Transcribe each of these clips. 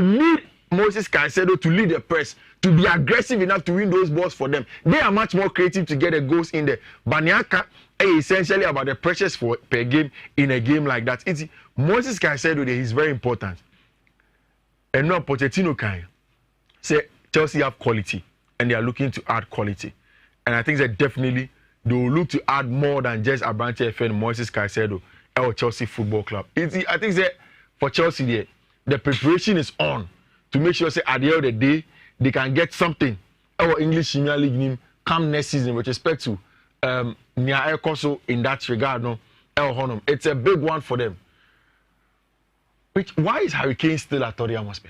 would need Moses Caicedo to lead the press, to be aggressive enough to win those balls for them. They are much more creative to get the goals in there. Banyaka is essentially about the pressures per game in a game like that. It's Moses Caicedo there is very important. And now Pochettino can say Chelsea have quality and they are looking to add quality. And I think that definitely they will look to add more than just Abrante FN, Moses Caicedo, or Chelsea Football Club. I think that for Chelsea the preparation is on to make sure say at the end of the day they can get something. Our English Premier League name come next season with respect to Nia Ekoso in that regard. No, El Honum. It's a big one for them. Why is Harry Kane still at Tottenham Hotspur?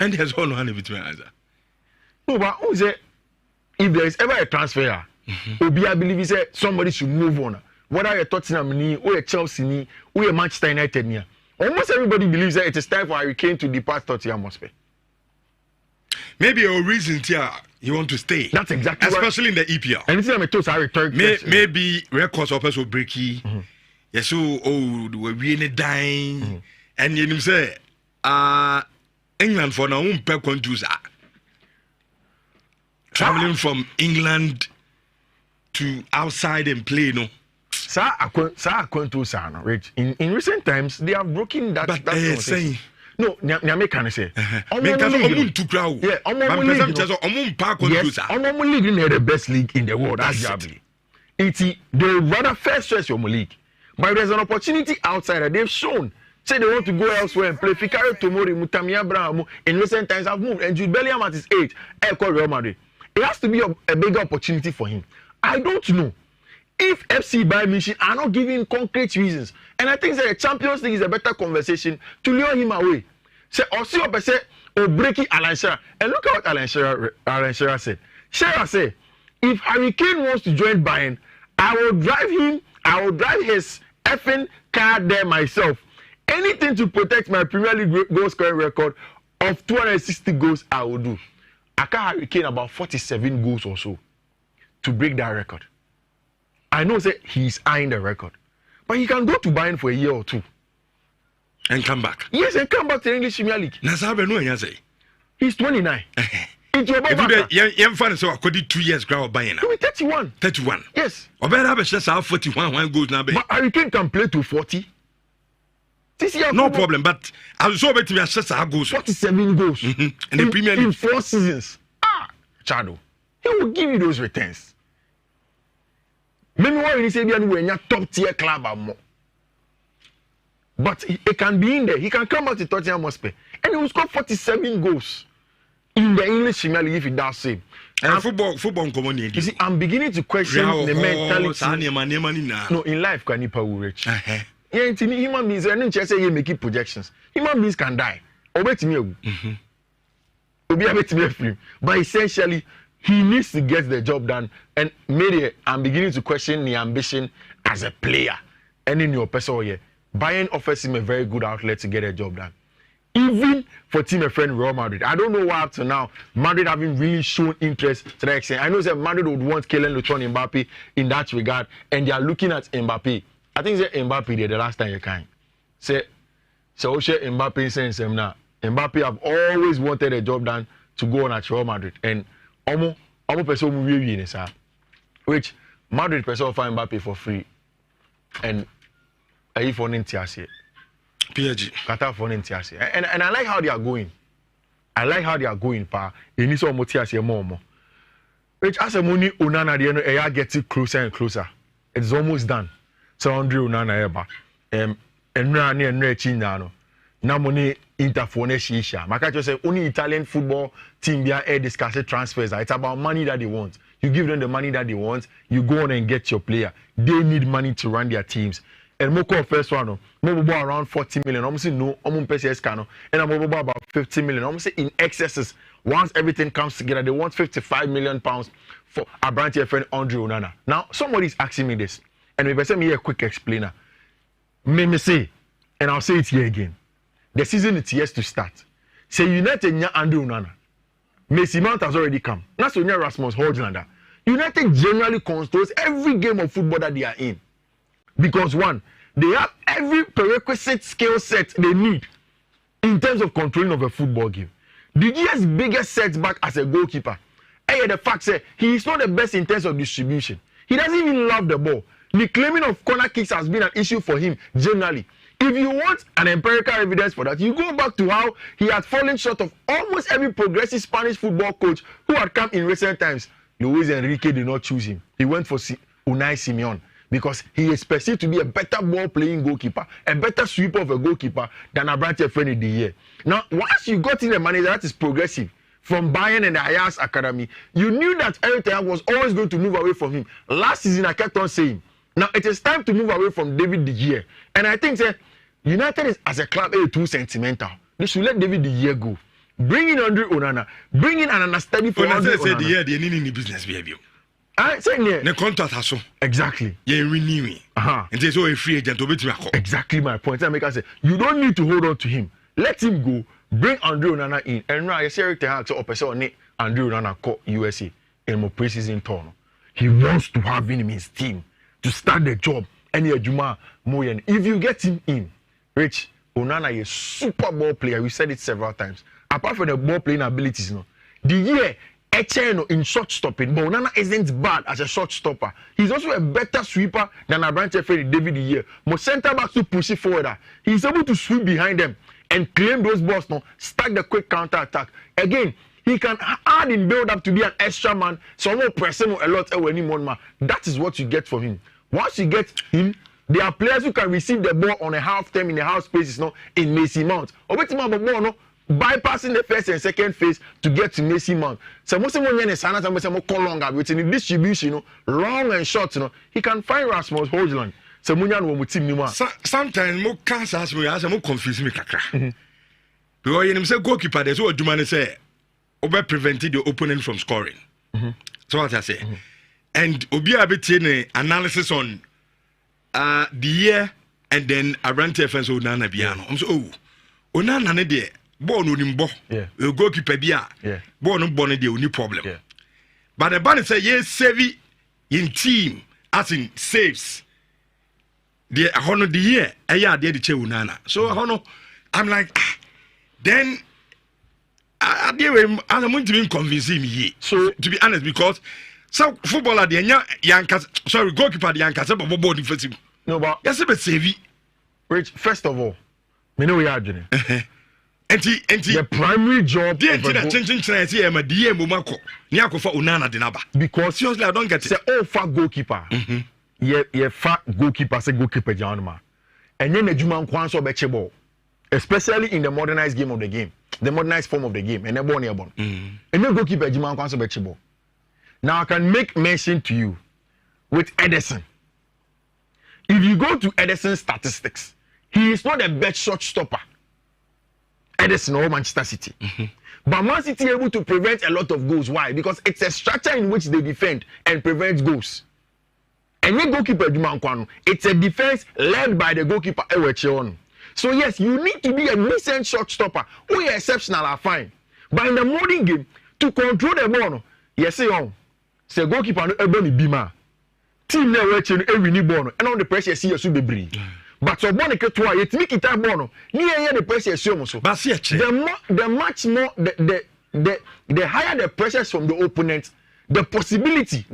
And there's one hand between us. No, but who say if there is ever a transfer, Obi, I believe he said somebody should move on. Whether you're Tottenham or Chelsea or Manchester United, almost everybody believes that it is time for Harry Kane to depart Tottenham Hotspur. Maybe a reason here you want to stay. That's exactly especially in the EPL. Anything I'm told Harry Turk. Maybe records of us will break. Yes, so we're really dying. And you say, England for now, traveling from England to outside and play, no. Rich. In recent times, they have broken that. But saying. No, Nyame can say. Yes, league is the best league in the world. Arguably, they rather first stress your league. But there's an opportunity outside that they've shown. Say they want to go elsewhere and play. Fikari Tomori, Mutami Abraham in recent times have moved, and Jude Bellingham at his age, Real Madrid. It has to be a bigger opportunity for him. I don't know if FC Bayern Munich are not giving concrete reasons, and I think that the Champions League is a better conversation to lure him away. Say, or see what say, or breaking Alan Shearer. And look at what Alan Shearer said. Shearer said, if Harry Kane wants to join Bayern, I will drive his effing car there myself. Anything to protect my Premier League goal scoring record of 260 goals, I will do. I can Harry Kane about 47 goals or so to break that record. I know that he's eyeing the record, but he can go to Bayern for a year or two and come back. Yes, and come back to the English Premier League. He's 29. If you find so 2 years ground Bayern. He'll be 31. 31. Yes. Or better have a 41 goals now. But Harry Kane can play to 40. No problem, but I'll show it to me 47 goals in the Premier League in 4 seasons. Chado, he will give you those returns. Maybe why you say when you're top tier club or more. But he can be in there. He can come out to Tottenham Hotspur and he will score 47 goals in the English Premier League if he does same. And football community. You see, I'm beginning to question the mentality. No, in life, can you power rich? Yeah, human beings, I didn't say you make projections. Human beings can die. But essentially, he needs to get the job done. And maybe I'm beginning to question the ambition as a player. And in your personal year, Bayern offers him a very good outlet to get a job done. Even for team friend Real Madrid. I don't know why up to now Madrid haven't really shown interest to that extent. I know that Madrid would want Kylian Mbappe in that regard, and they are looking at Mbappe. I think that Mbappe did the last time you can. Say Mbappe saying some now. Mbappe have always wanted a job done to go on at Real Madrid. And almost person will be sir. Which Madrid person offer Mbappe for free. And I for Nintiasi. PSG. Qatar for Nintiasi. And I like how they are going. Pa. You need some Motiasi more. Which as a money Onana the end getting closer and closer. It's almost done. So Andre Onana eba. And Rani and Rechinano. Now money interphone shisha. Maka just say only Italian football team air discuss transfers. It's about money that they want. You give them the money that they want, you go on and get your player. They need money to run their teams. And Moko first one, Mobo around 40 million. Almost no, PCS cano. And I'm about 50 million. Almost in excesses. Once everything comes together, they want 55 million pounds for a branch friend Andre Onana. Now somebody's asking me this, and if I send me a quick explainer, me say, and I'll say it here again. The season is yet to start. Say United nya Andre Onana. Messi Mount has already come. That's when Rasmus Højlund. United generally controls every game of football that they are in. Because one, they have every prerequisite skill set they need in terms of controlling of a football game. The year's biggest setback as a goalkeeper, the fact that he is not the best in terms of distribution. He doesn't even love the ball. The claiming of corner kicks has been an issue for him generally. If you want an empirical evidence for that, you go back to how he had fallen short of almost every progressive Spanish football coach who had come in recent times. Luis Enrique did not choose him. He went for Unai Simeon because he is perceived to be a better ball-playing goalkeeper, a better sweeper of a goalkeeper than Abrante Feni the year. Now, once you got in a manager that is progressive from Bayern and the Ajax Academy, you knew that Eric Ten Hag was always going to move away from him. Last season, I kept on saying, now it is time to move away from David De Gea. And I think that United is, as a club, too sentimental. They should let David De Gea go. Bring in Andre Onana. Bring in an understudy for Andre Onana. De Gea, they need any business behavior. I say the contract has so. Exactly. Yeah, renewing. And there's always a free agent to be to exactly my point. I make I say you don't need to hold on to him. Let him go. Bring Andre Onana in. And now I say Eric Ten Hag so person Andre Onana call USA in my preseason tour. He wants to have him in his team to start the job. And Juma Moyen. If you get him in, Rich, Onana is a super ball player. We said it several times. Apart from the ball playing abilities, the year in short stopping, but Onana isn't bad as a short stopper. He's also a better sweeper than Abrante Feni David De Gea. But centre backs to push it forward. He's able to sweep behind them and claim those balls start the quick counter attack. Again, he can add in build up to be an extra man, someone pressing a lot anymore. That is what you get from him. Once you get him, there are players who can receive the ball on a half time in the half spaces in Macy Mount. Bypassing the first and second phase to get to Macy Mount. So most of them call longer within the distribution, long and short, he can find Rasmus Højlund. So sometimes more cancer as we more confuse me kakra. Because you say goalkeeper, there's what Dumane say, over prevented the opponent from scoring. So what I say. And Obia bit analysis on the year and then Abrante Feni Onana Biano. I'm so Onana de ball no nimbo. You goalkeeper bia. Ball no bonnet de only problem. But the band say yes, savvy in team as in saves. The honor the year, I did the che Onana. So I'm like, then I'm going to be convincing me. So to be honest, because so footballer the goalkeeper the Yankas ball defensive. No, but yes, but savvy. Rich, first of all, me know we are doing. The primary job because seriously I don't get it. Say all fat goalkeeper. Yeah, fat goalkeeper say goalkeeper janma. And then the Juma Kwanso beche ball. Especially in the modernized game of the game. The modernized form of the game. And then and then goalkeeper Juma Kwanso beche ball. Now I can make mention to you with Edison. If you go to Edison's statistics, he is not the best shot stopper. Edison or Manchester City. But Man City able to prevent a lot of goals. Why? Because it's a structure in which they defend and prevent goals. And the goalkeeper, it's a defense led by the goalkeeper. So yes, you need to be a decent shot stopper. We are exceptional, are fine. But in the modern game, to control the ball, yes, say goalkeeper no ebe ni bima. Team na we che no ewi ni ball no, and on the pressure see you so bebre. But so ball ke to a yetimi kita ball no, ni eye the pressure see you so. But see the much more the higher the pressures from the opponent, the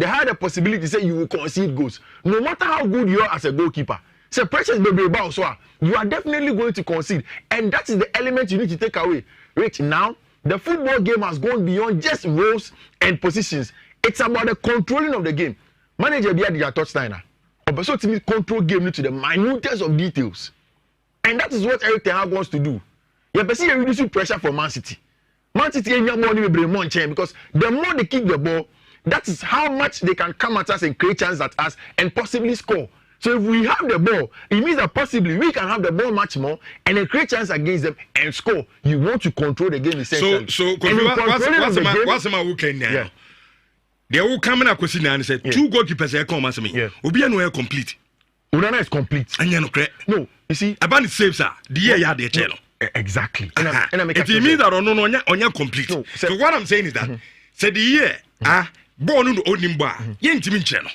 higher the possibility say you will concede goals. No matter how good you are as a goalkeeper. Say pressures be about so you are definitely going to concede, and that is the element you need to take away. Rich, now the football game has gone beyond just roles and positions. It's about the controlling of the game. Manager be at the touchline. But so to control game to the minutest of details. And that is what Eric Ten Hag wants to do. You can see a reducing pressure for Man City. Man City ain't more because the more they kick the ball, that is how much they can come at us and create chances at us and possibly score. So if we have the ball, it means that possibly we can have the ball much more and then create chances against them and score. You want to control the game essentially. So what's my weekend now? Yeah. They will come in a question and say 2 goalkeepers are come as me. Obi no complete. Onana is complete. And you know correct. No, you see, about the saves the year you had the channel. Exactly. And I make it means that on complete. No, so what I'm saying is that say the year ball no onim ba ye ntimi channel.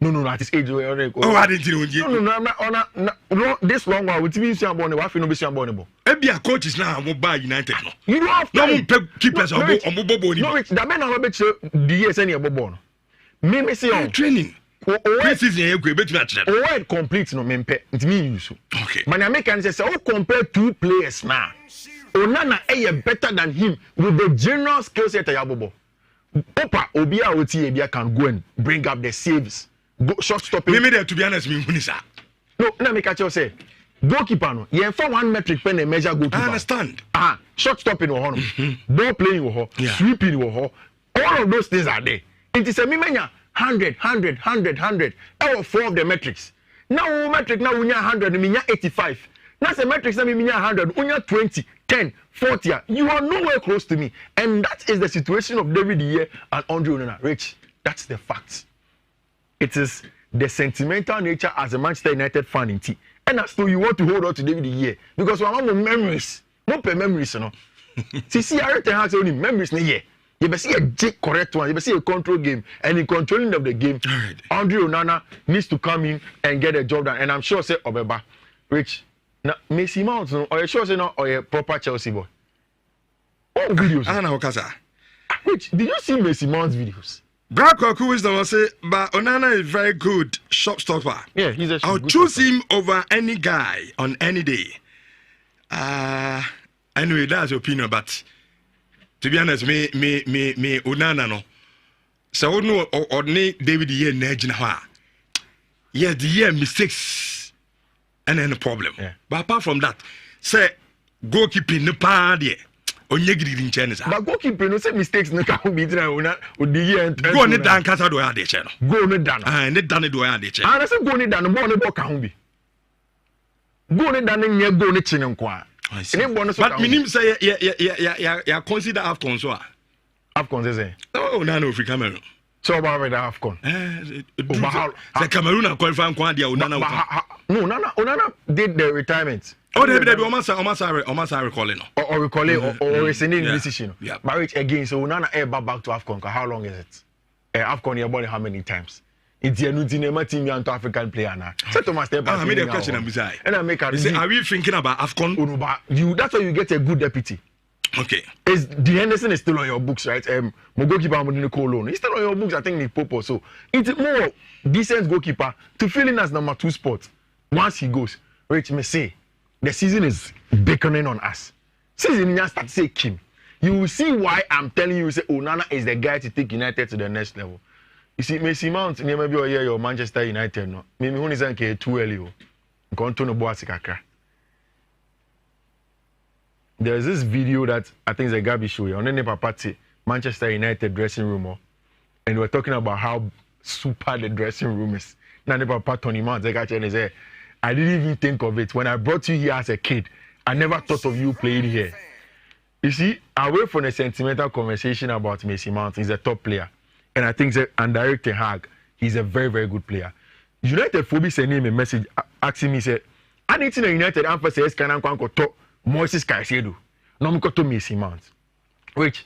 No, at his age. Oh, I didn't know. No, this long while with me, I'm born, wife, no, be born. Ebia coaches now mobile United no. You don't have no keepers on bobo ni. No, that man have bet the years any bobo. Me say on training. Pre-season you go bet me atch. Oh, complete no me pay. It mean you so. Okay. Man American say oh compare two players now. Onana better than him with the general skill set ya bobo. Opa Obia Oti Ebia can go and bring up the saves. Go shot stopping. Me there to be honest me who sir. No, let me catch you say. Goalkeeper no. You for one metric pen and measure goalkeeper. I understand. Shot stopping wo ho no. Ball playing wo ho, sweeping wo ho. All of those things are there. It is a mimenya 100. All four of the metrics. Now metric now unya 100 minya 85. Now the metrics na minya 100 unya 20, 10, 40. You are nowhere close to me. And that is the situation of David here and Andre Onana. Rich, that's the fact. It is the sentimental nature as a Manchester United fan in T. And as though you want to hold on to David here because we have memories. No per memories, you know. See, I has only memories in here. You better see a correct one. You better see a control game. And in controlling of the game, Andre Onana needs to come in and get a job done. And I'm sure say Obeba, Rich, now Messi Mount, or you sure say no, or a proper Chelsea boy. What videos? Rich, did you see Messi Mount's videos? Brakoku is the one say, but Onana is very good shop stopper. Yeah, he's a. I'll choose him over any guy on any day. Anyway, that's your opinion, but to be honest, me Onana no. So no or David here na yeah, the year mistakes and then the problem. Yeah. But apart from that, say goalkeeping no pa there. But goalkeeper no say mistakes no can be done on the year. Go on down kasa do ya de che no. Go no down. Ne down do ya de che. I say go no down ball no ball can be. Go no down nye go no chin nko a. But minim say ya consider AFCON so. AFCON say. Oh na no Africa Cameroon. So about the AFCON. The Cameroon are qualifying kwa dia Onana. No, Onana did the retirement. Oh, they almost recalling. Or recalling or rescinding the decision. Marriage again, so Onana ever back to AFCON. How long is it? AFCON you born how many times? It's a new team and African player now. So to master. I made a question and I make a are we thinking about AFCON? You that's why you get a good deputy. Okay. Is the Henderson is still on your books, right? Goalkeeper Modini Colon. He's still on your books, I think the Popo. So it's more decent goalkeeper to fill in as number 2 spot. Once he goes, Rich may say the season is beckoning on us. Season just start to say Kim. You will see why I'm telling you say Onana is the guy to take United to the next level. You see, Messi Mount, maybe you're Manchester United, no. Maybe who is too early. There's this video that I think is a Gabi show on the Papati Manchester United dressing room, and we're talking about how super the dressing room is. Now the Papa Tony Mount, I didn't even think of it when I brought you here as a kid. I never thought of you playing here. You see, away from a sentimental conversation about Messi Mount, he's a top player, and I think that and Eric Ten Hag, he's a very very good player. United Phobia sent him a message asking me say, "I need to know United emphasis can I talk." Moises Caicedo, no Messi Mount. Which,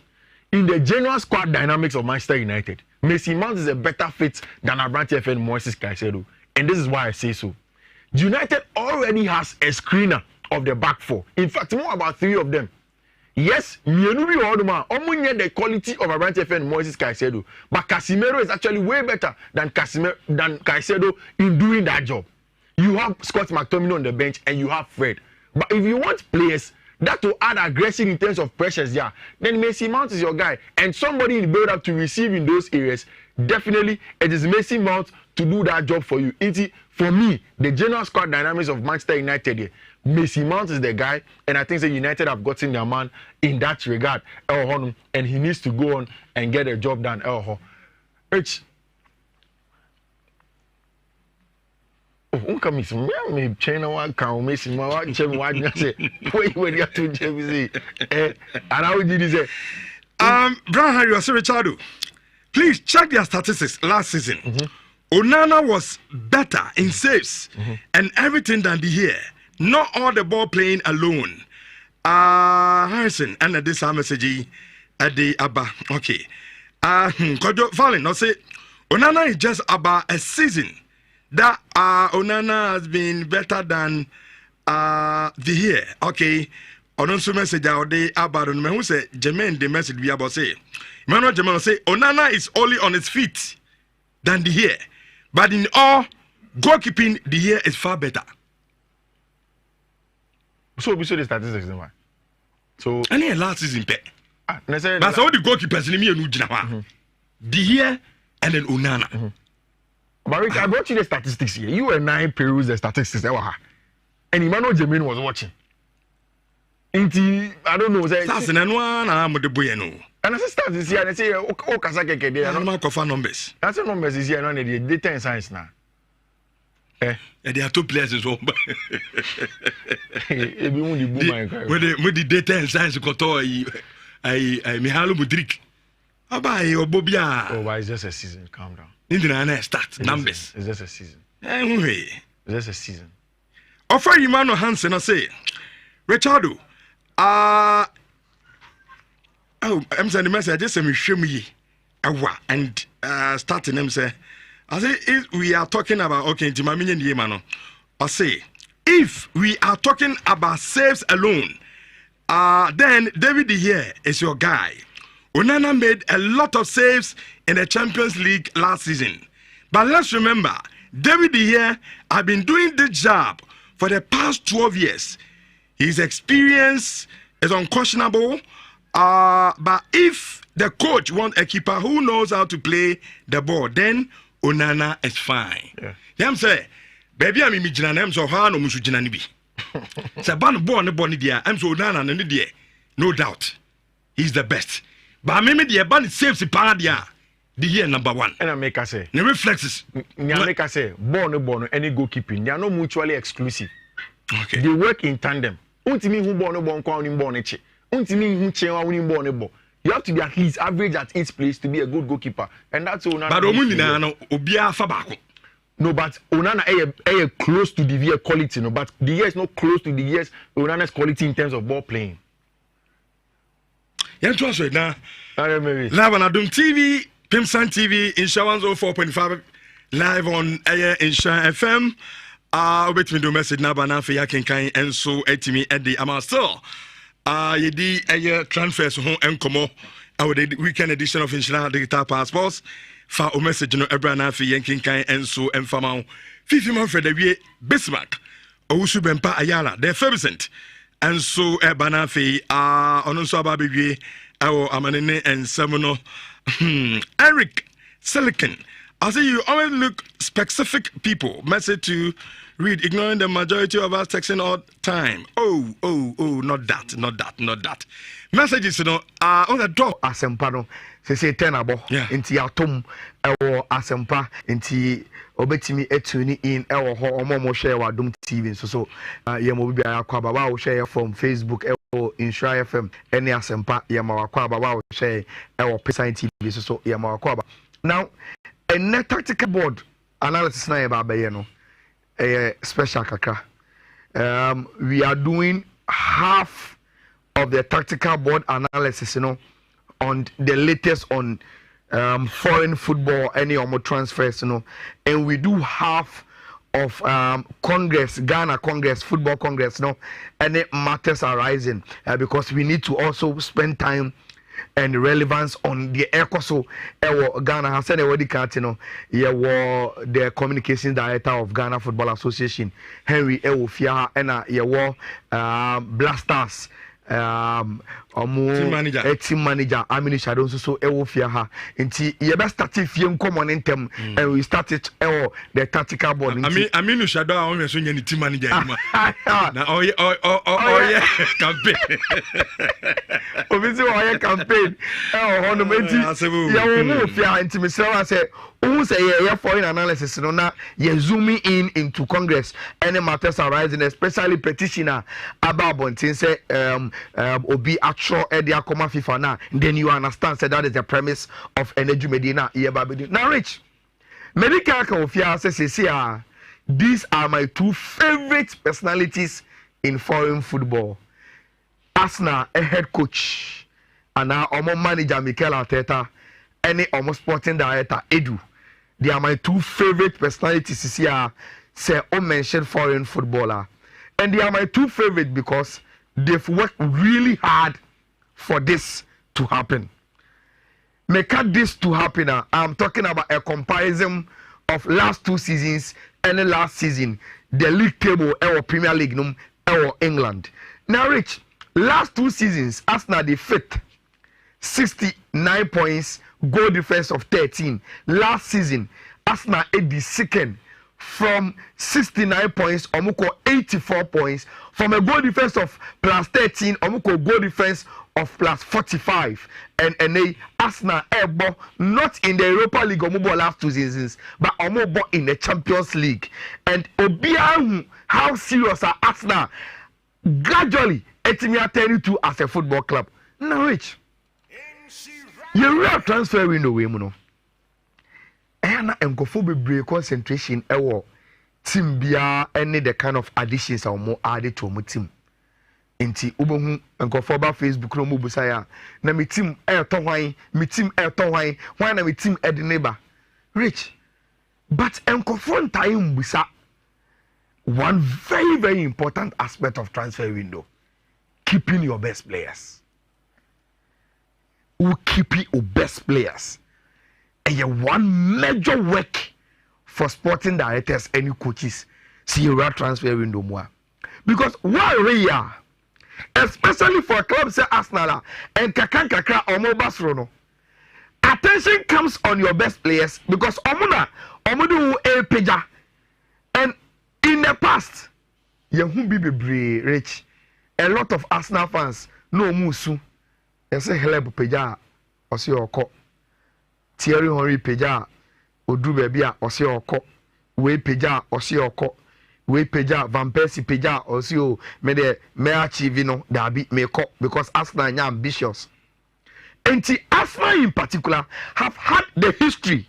in the general squad dynamics of Manchester United, Messi Mount is a better fit than Abrante FN Moises Caicedo. And this is why I say so. United already has a screener of the back 4. In fact, more about 3 of them. Yes, Mienubi Oduma, the quality of Abrante FN Moises Caicedo. But Casemiro is actually way better than Caicedo in doing that job. You have Scott McTominay on the bench and you have Fred. But if you want players that will add aggression in terms of pressures, then Messi Mount is your guy. And somebody in the build-up to receive in those areas, definitely it is Messi Mount to do that job for you. For me, the general squad dynamics of Manchester United, Messi Mount is the guy. And I think that United have gotten their man in that regard. And he needs to go on and get a job done. Me China one can miss him. What Jim Wagner say? Wait, when you to Jimmy, and how did he say? Brown Harry was Richard. Please check their statistics last season. Onana was better in saves and everything than the year. Not all the ball playing alone. Harrison and this message at the Abba. Okay. Kojo Fallon, no say Onana is just about a season that Onana has been better than the year. Okay. Ononso message out there about on who say Jermaine the message we about say. Emmanuel Jermaine say Onana is only on his feet than the year. But in all, goalkeeping the year is far better. So we saw the statistics, man. So any last season pay. But so the goalkeepers in me and Ujina. The year and then Onana. But Rick, I brought you the statistics here. You and I peruse the statistics. And Emmanuel Jermaine was watching. I don't know. That's an one. I'm the boy. No. And I say start this year. And I say, oh, Kasake, there. I'm not confirm numbers. That's the numbers this year. No, the data and science now. Eh? There are two players in home. With the data and science, I Mihalo Mudrik. Abai or Bobia. Oh, why is just a season? Calm down. Indiana start numbers. It's just a season. Anyway, it's just a season. Offer Emmanuel Hansen, I say, Richardo. I'm sending a message. I just say, show me, and starting them say, I say, if we are talking about okay, I say, if we are talking about saves alone, then David De Gea is your guy. Onana made a lot of saves in the Champions League last season, but let's remember, David De Gea has been doing this job for the past 12 years. His experience is unquestionable, but if the coach wants a keeper who knows how to play the ball, then Onana is fine. Yeah, I'm saying, baby, I'm imagining I'm so hard no musujinanibi. Saban born the bonny dear, I'm so Onana and the no doubt, he's the best. But maybe the ban saves the paradia. The year number one. And I make us say, the reflexes. I make us say, born, any goalkeeping, they are not mutually exclusive. Okay. They work in tandem. Untimi who born crowning born eche. Untimi who chewa winning born bo. You have to be at least average at each place to be a good goalkeeper, and that's Onana. But Omunina no obia fabako. No, but Onana is close to the year quality. No, but the year is not close to the years Onana's quality in terms of ball playing. Yeah, trust right now. Live on Adum TV, Pimsan TV, Insurance 04.5, live on Air Insurance FM. Wait me do message na bana for yakin kan enso etimi edi ama still yedi air transfers ho enkomo the weekend edition of Insurance Digital Passports fa o message no ebra na for yakin kan enso emfama fifi man for the wie Bismarck owusu bempa ayala the Fervent enso ebana fe ononso ababewie awo amanene ensemono Eric Silicon. I say you always look specific people. Message to read, ignoring the majority of us texting all time. Oh, not that. Messages, you know, on the door. Asempa no, say 10 abo. Inti atom, ewo asempa, inti obetimi etuni in ewo ho omo share wa Adum TV. So yemo bibi akwa baba wo share from Facebook ewo NHYIRA FM. Any asempa yemo akwa baba wo share ewo Pisa TV. So yemo akwa baba. Now, a net tactical board analysis na eba be no special kakra. We are doing half of the tactical board analysis, you know, on the latest on foreign football, any more transfers, you know, and we do half of Congress, Ghana Congress, Football Congress, you know, any matters arising because we need to also spend time and relevance on the ECOSO Ghana has said already Katino, the communications director of Ghana Football Association, Henry Ewofia, and Blasters. Team manager Amini Shadow so Ewofia ha nti ye be start fiem common intem and we started the tactical board Aminu Shadow a won so nya team manager ma na campaign obisi o campaign hono menti ya wo fia nti me say who say yeah foreign analysis no na ye zooming in into Congress any matters arising especially petitioner about bontin say obi actual area comma FIFA na then you understand say that is the premise of energy medina now Rich medical can ofia say these are my two favorite personalities in foreign football. Arsenal a head coach and now manager Mikel Arteta any sporting director Edu they are my two favorite personalities here. Say, I mentioned foreign footballer, and they are my two favorite because they've worked really hard for this to happen. Make this to happen. I'm talking about a comparison of last 2 seasons and the last season, the league table or Premier League or England. Now, Rich, last 2 seasons, Arsenal the 5th, 69 points, goal difference of 13. Last season, Arsenal the 2nd from 69 points, Omuko 84 points. From a goal difference of plus 13, Omuko goal difference of plus 45. And Arsenal Ebo not in the Europa League Omubo last 2 seasons, but Omubo in the Champions League. And Obiahu, how serious are Arsenal gradually etimia turning to as a football club. Now, Rich, you real transfer window we muno. And enkofo bebre concentration ewo team bia any the kind of additions or more added to my team. Inti ubohu enkofo ba Facebook no mubusa ya na me team ton hwan me team ton hwan na me team ed neighbor. Rich, but enkofo ntai mbusa one very, very important aspect of transfer window, keeping your best players. Who keep your best players? And you one major work for sporting directors and coaches. See your transfer window more. Because why we are, especially for clubs like Arsenal and Kakra or Barcelona, attention comes on your best players because Omudu a pager. And in the past, you be rich. A lot of Arsenal fans no musu. They say help pager or see your cop. Thierry Henry peja odu baby a ose oko we peja ose oko we peja Van Persie peja ose o me de me achieve no dabi me ko because Arsenal are ambitious. And Arsenal in particular have had the history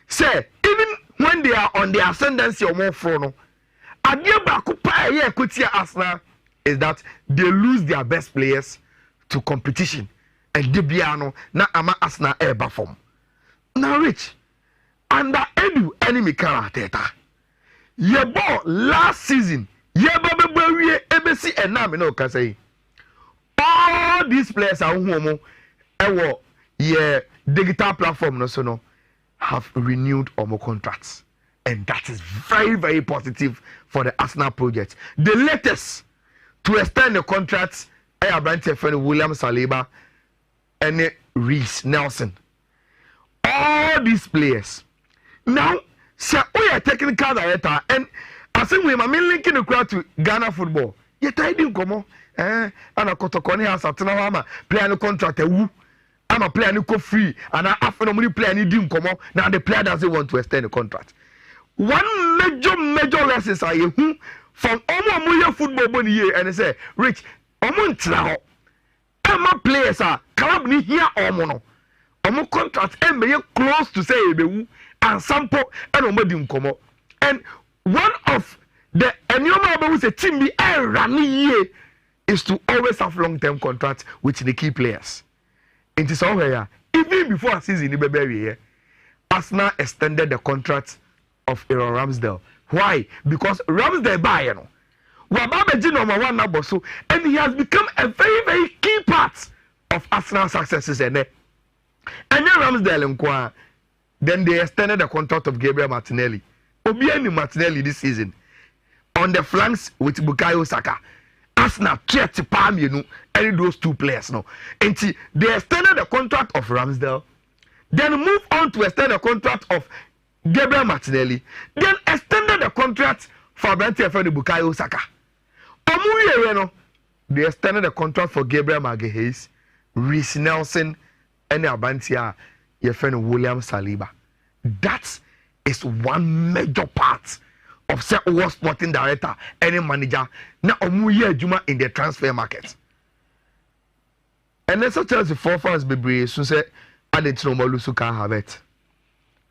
say even when they are on the ascendancy or more frono adie ba ko pa ye akutia Arsenal is that they lose their best players to competition and de bia no na ama Arsenal eba form. Now, Rich, under enemy character, your ball last season, ABC and now no can say all these players are home. Digital platform no have renewed more contracts, and that is very, very positive for the Arsenal project. The latest to extend the contracts are William Saliba and Reece Nelson. All these players now say we are technical director and I think we are linking the crowd to Ghana football. You tied him come and a Kotokoni has a Tanama play no contract I'm a player no free and I after no money player need him come now the player doesn't want to extend the contract. One major lessons are you from almost football money here and they say Rich Omuntra Emma players are club ni here or mono. Omo contract and be close to say ebewu and sample and omodi nkomo. And one of the enyoma abewu say team be running is to always have long-term contracts with the key players. It is over even before a season in Arsenal extended the contract of Aaron Ramsdale. Why? Because Ramsdale buy you know. Wababeji number 1 number so and he has become a very, very key part of Arsenal's successes and then Ramsdale nkwa, then they extended the contract of Gabriel Martinelli. Obiani Martinelli this season on the flanks with Bukayo Saka. Arsenal tried to palm any those 2 players now. And they extended the contract of Ramsdale, then move on to extend the contract of Gabriel Martinelli, then extended the contract for Bukayo Saka. They extended the contract for Gabriel Magalhaes, Reece Nelson, and Abantia, your friend William Saliba. That is one major part of what sporting director, any manager, now Omuye Juma in the transfer market. And then sometimes the 4 fans be brave, so say, I didn't know Molusu can have it.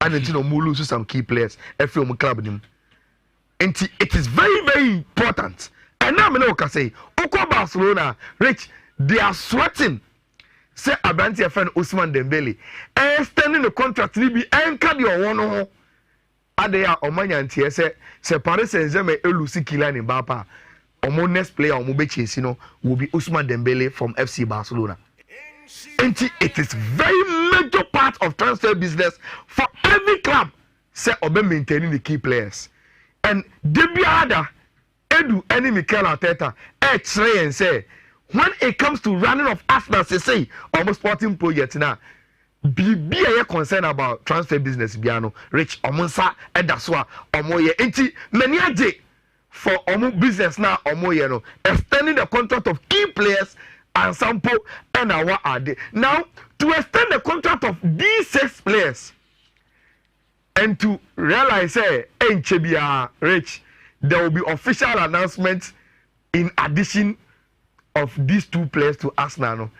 I didn't know Molusu some key players, every club him. And it is very, very important. And now I can say, Oko Barcelona, Rich, they are sweating. Say Abanti friend Ousmane Dembele extending the contract ni bi enka de owo no Adeya Omanyantie say Paris Saint-Germain elusi Kylian Mbappe. Omo next player omo be chase will be Ousmane Dembele from FC Barcelona. And it is very major part of transfer business for every club. Say obe maintaining the key players. And Debiada Edu any Mikel Arteta try and say when it comes to running of Arsenal say almost sporting project now. Be a concern about transfer business biano rich omonsa edaswa omoye enti many a day for omo business now omoye no extending the contract of key players and sample and our ade now to extend the contract of these 6 players and to realize enchebia rich there will be official announcement in addition of these 2 players to Arsenal no.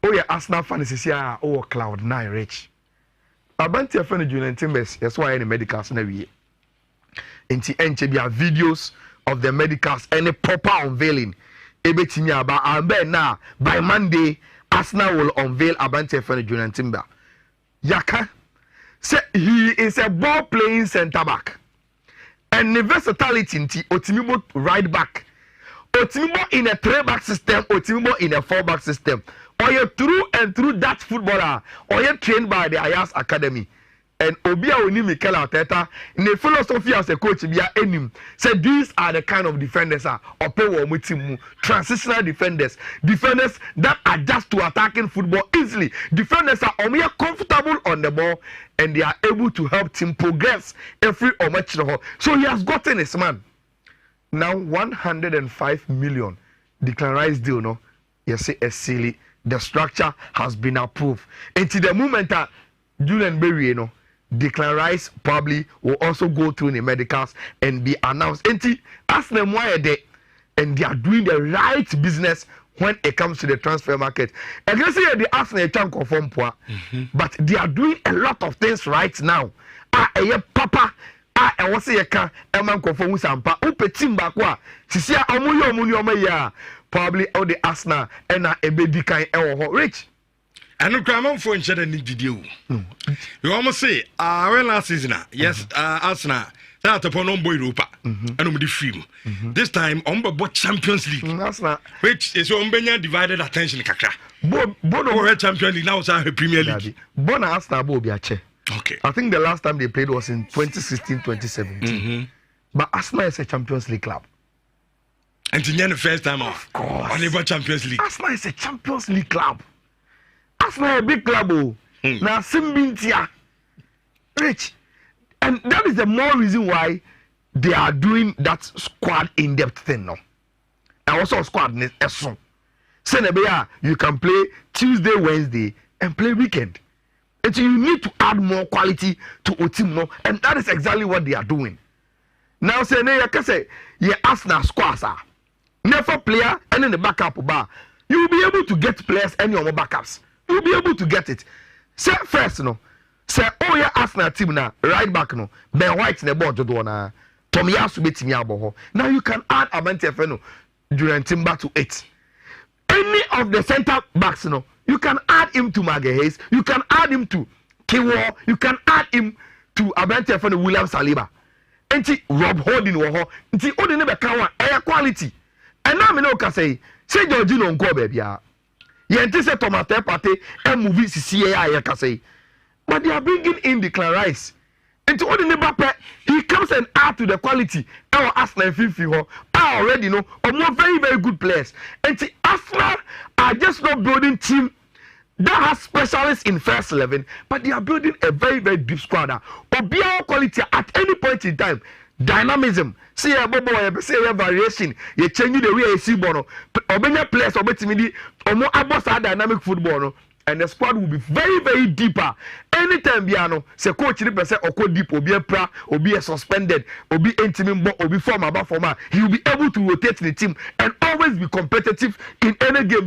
Oh yeah, Arsenal fans is here. Oh, Cloud9 rich. Abanti a friend Julian Timbers. That's why any medicals na we. Inti NHYIRA videos of the medicals any proper unveiling. Ebetimi aba ambe na by Monday Arsenal will unveil Abanti a friend Julian Timber. Yaka say he is a ball playing centre back. And the versatility inti Otimibo right back. Otimibo in a 3-back system. Otimibo in a 4-back system. Or you through and through that footballer, or you trained by the Ayas Academy. And Obia Oni Mikel Arteta, in the philosophy as a coach, be enim. Say these are the kind of defenders or transitional defenders that adjust to attacking football easily. Defenders are only comfortable on the ball and they are able to help team progress every match. So he has gotten his man. Now 105 million declared deal, no? You say a silly. The structure has been approved. Until the moment that Julian Berry, Declan Rice probably will also go through the medicals and be announced. Until Arsenal and they are doing the right business when it comes to the transfer market. And you say the Arsenal can't confirm, but they are doing a lot of things right now. Papa. I was say a man confirm with Sampa. Upetim bakwa. Sisia omuyo probably all the Arsenal and a baby kind rich. I know Cramon for each other need to do. You almost say, when last season, yes, Arsenal, that upon on boy Rupa, and on the film. This time, on board Champions League, which is on Benya divided attention, Kakra. Bono Champions League now is our Premier League. Bona Arsenal Bobiache. Okay. I think the last time they played was in 2016-2017. But Arsenal is a Champions League club. And the first time off. Of course. On the Champions League. Arsenal is a Champions League club. Arsenal is a big club. Now, Simbintia. Rich. And that is the more reason why they are doing that squad in-depth thing now. And also squad is a song. Senebeya, you can play Tuesday, Wednesday, and play weekend. And so you need to add more quality to a team now. And that is exactly what they are doing. Now, say, you can say, yeah, Arsenal squad, sir. Never player and in the backup bar. You will be able to get players and your backups. You will be able to get it. Say first, no. Say, oh yeah, Arsenal team now, right back no. Ben White in the board to do na. Tomiyasu beti mi aboho. Now you can add Abante Feno during Timber to 8. Any of the center backs, no. You can add him to Maguire. You can add him to Kiwo. You can add him to Abante Feno William Saliba. Enti Rob Holding wo. Enti odi ne be kan air quality. And now me no can say Georgino nko baby ya. Yenti say Tomate Pate and movie CCA ya can say. But they are bringing in Declan Rice. And to only Mbappe, he comes and add to the quality. Our Arsenal Fifi I already know more very, very good players. And the Arsenal are just not building team that has specialists in first 11, but they are building a very, very deep squad. Obia quality at any point in time. Dynamism. See a bobo, say a variation. You change the way you see bono. Obenya players obetimidi omo abosa dynamic football. And the squad will be very, very deeper. Anytime Biano, say coach say or deep, or be a pra, or be a suspended, or be intimate, or be former, he will be able to rotate the team and always be competitive in any game.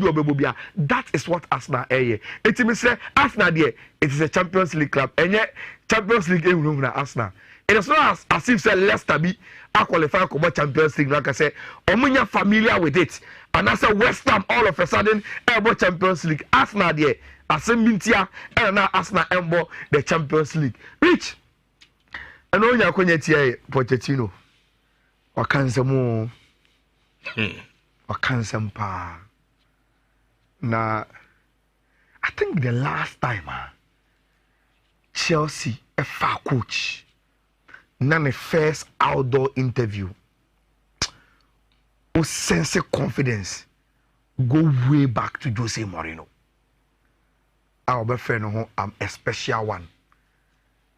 That is what Arsenal is. It say Arsenal there, it is a Champions League club, and yet Champions League game Arsenal. It is not as if say Leicester be a qualifier for Champions League. Like I say, I'm familiar with it. And as a West Ham, all of a sudden, about Champions League. Arsenal there, as a Mintia, and now Arsenal embo the Champions League. Rich, I know you're going to hear Pochettino. Or cancer more. Or cancer pa. Now, I think the last time Chelsea, a far coach, none the first outdoor interview, who sense confidence, go way back to Jose Mourinho. Our best friend, I'm a special one.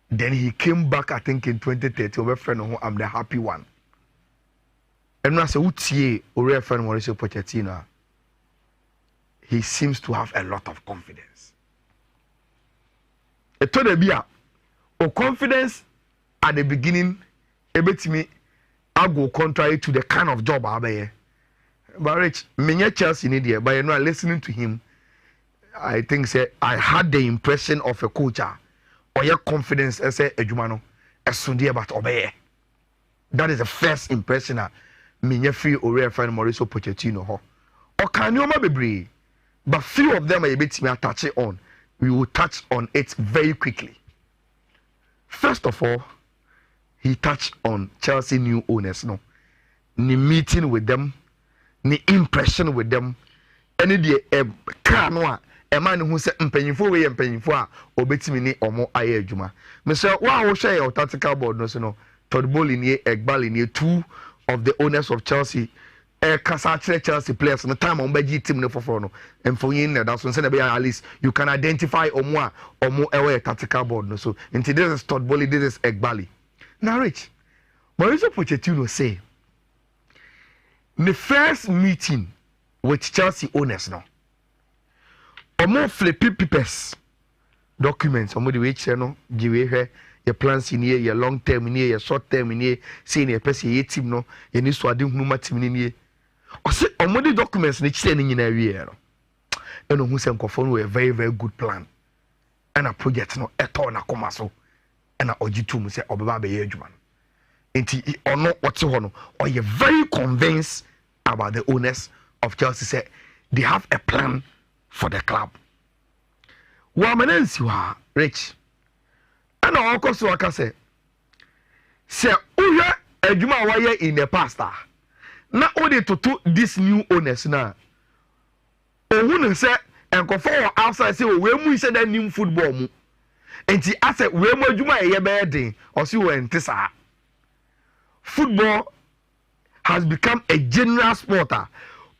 Then he came back, I think, in 2030. Our friend, I'm the happy one. And when I say, Utie, our friend Mauricio Pochettino, he seems to have a lot of confidence. It told me, confidence at the beginning, a bit me, I go contrary to the kind of job I have. But Rich, many Chelsea in India, but you know, listening to him, I think say I had the impression of a coach or your confidence as a Jumano, as Sunday about obey. That is the first impression. Many free or rare friend Mauricio Pochettino ho. Or can you be? But few of them are a bit me touch it on. We will touch on it very quickly. First of all, he touched on Chelsea new owners. No, the meeting with them, the impression with them, and the car a man who said mpanyinfo we mpanyinfo a obetimi ni omo aye adwuma. Me say wa wo hwe your tactical board no so no Todd Bowley ni Egbali ni two of the owners of Chelsea kasa Chelsea players no time on beji team no for no and for yin that so say at least you can identify omo ewe tactical board no so until this is Todd Bowley, this is Egbali. Now Rich, Mauricio Pochettino say the first meeting with Chelsea owners no omo flippy papers documents omo the way no give here your plans in here, your long term in here, your short term in here, saying your person your team no you need to add huma team in here or say omo the documents ni chise ni nyina wie no eno hu se nkofo no a very very good plan and a project no eto na koma so and a ojitu mu say obeba be ye adwuma no enti ono ote ho no or you very convinced about the owners of Chelsea say they have a plan for the club. Womanensi wa Rich. And also so aka say uye adwuma waye in the past. Na odi to this new owners na. Ohun say enkofo outside say we mu say that new football mu. Enti ase we mu adwuma ye be den o si we ntisa. Football has become a general sport.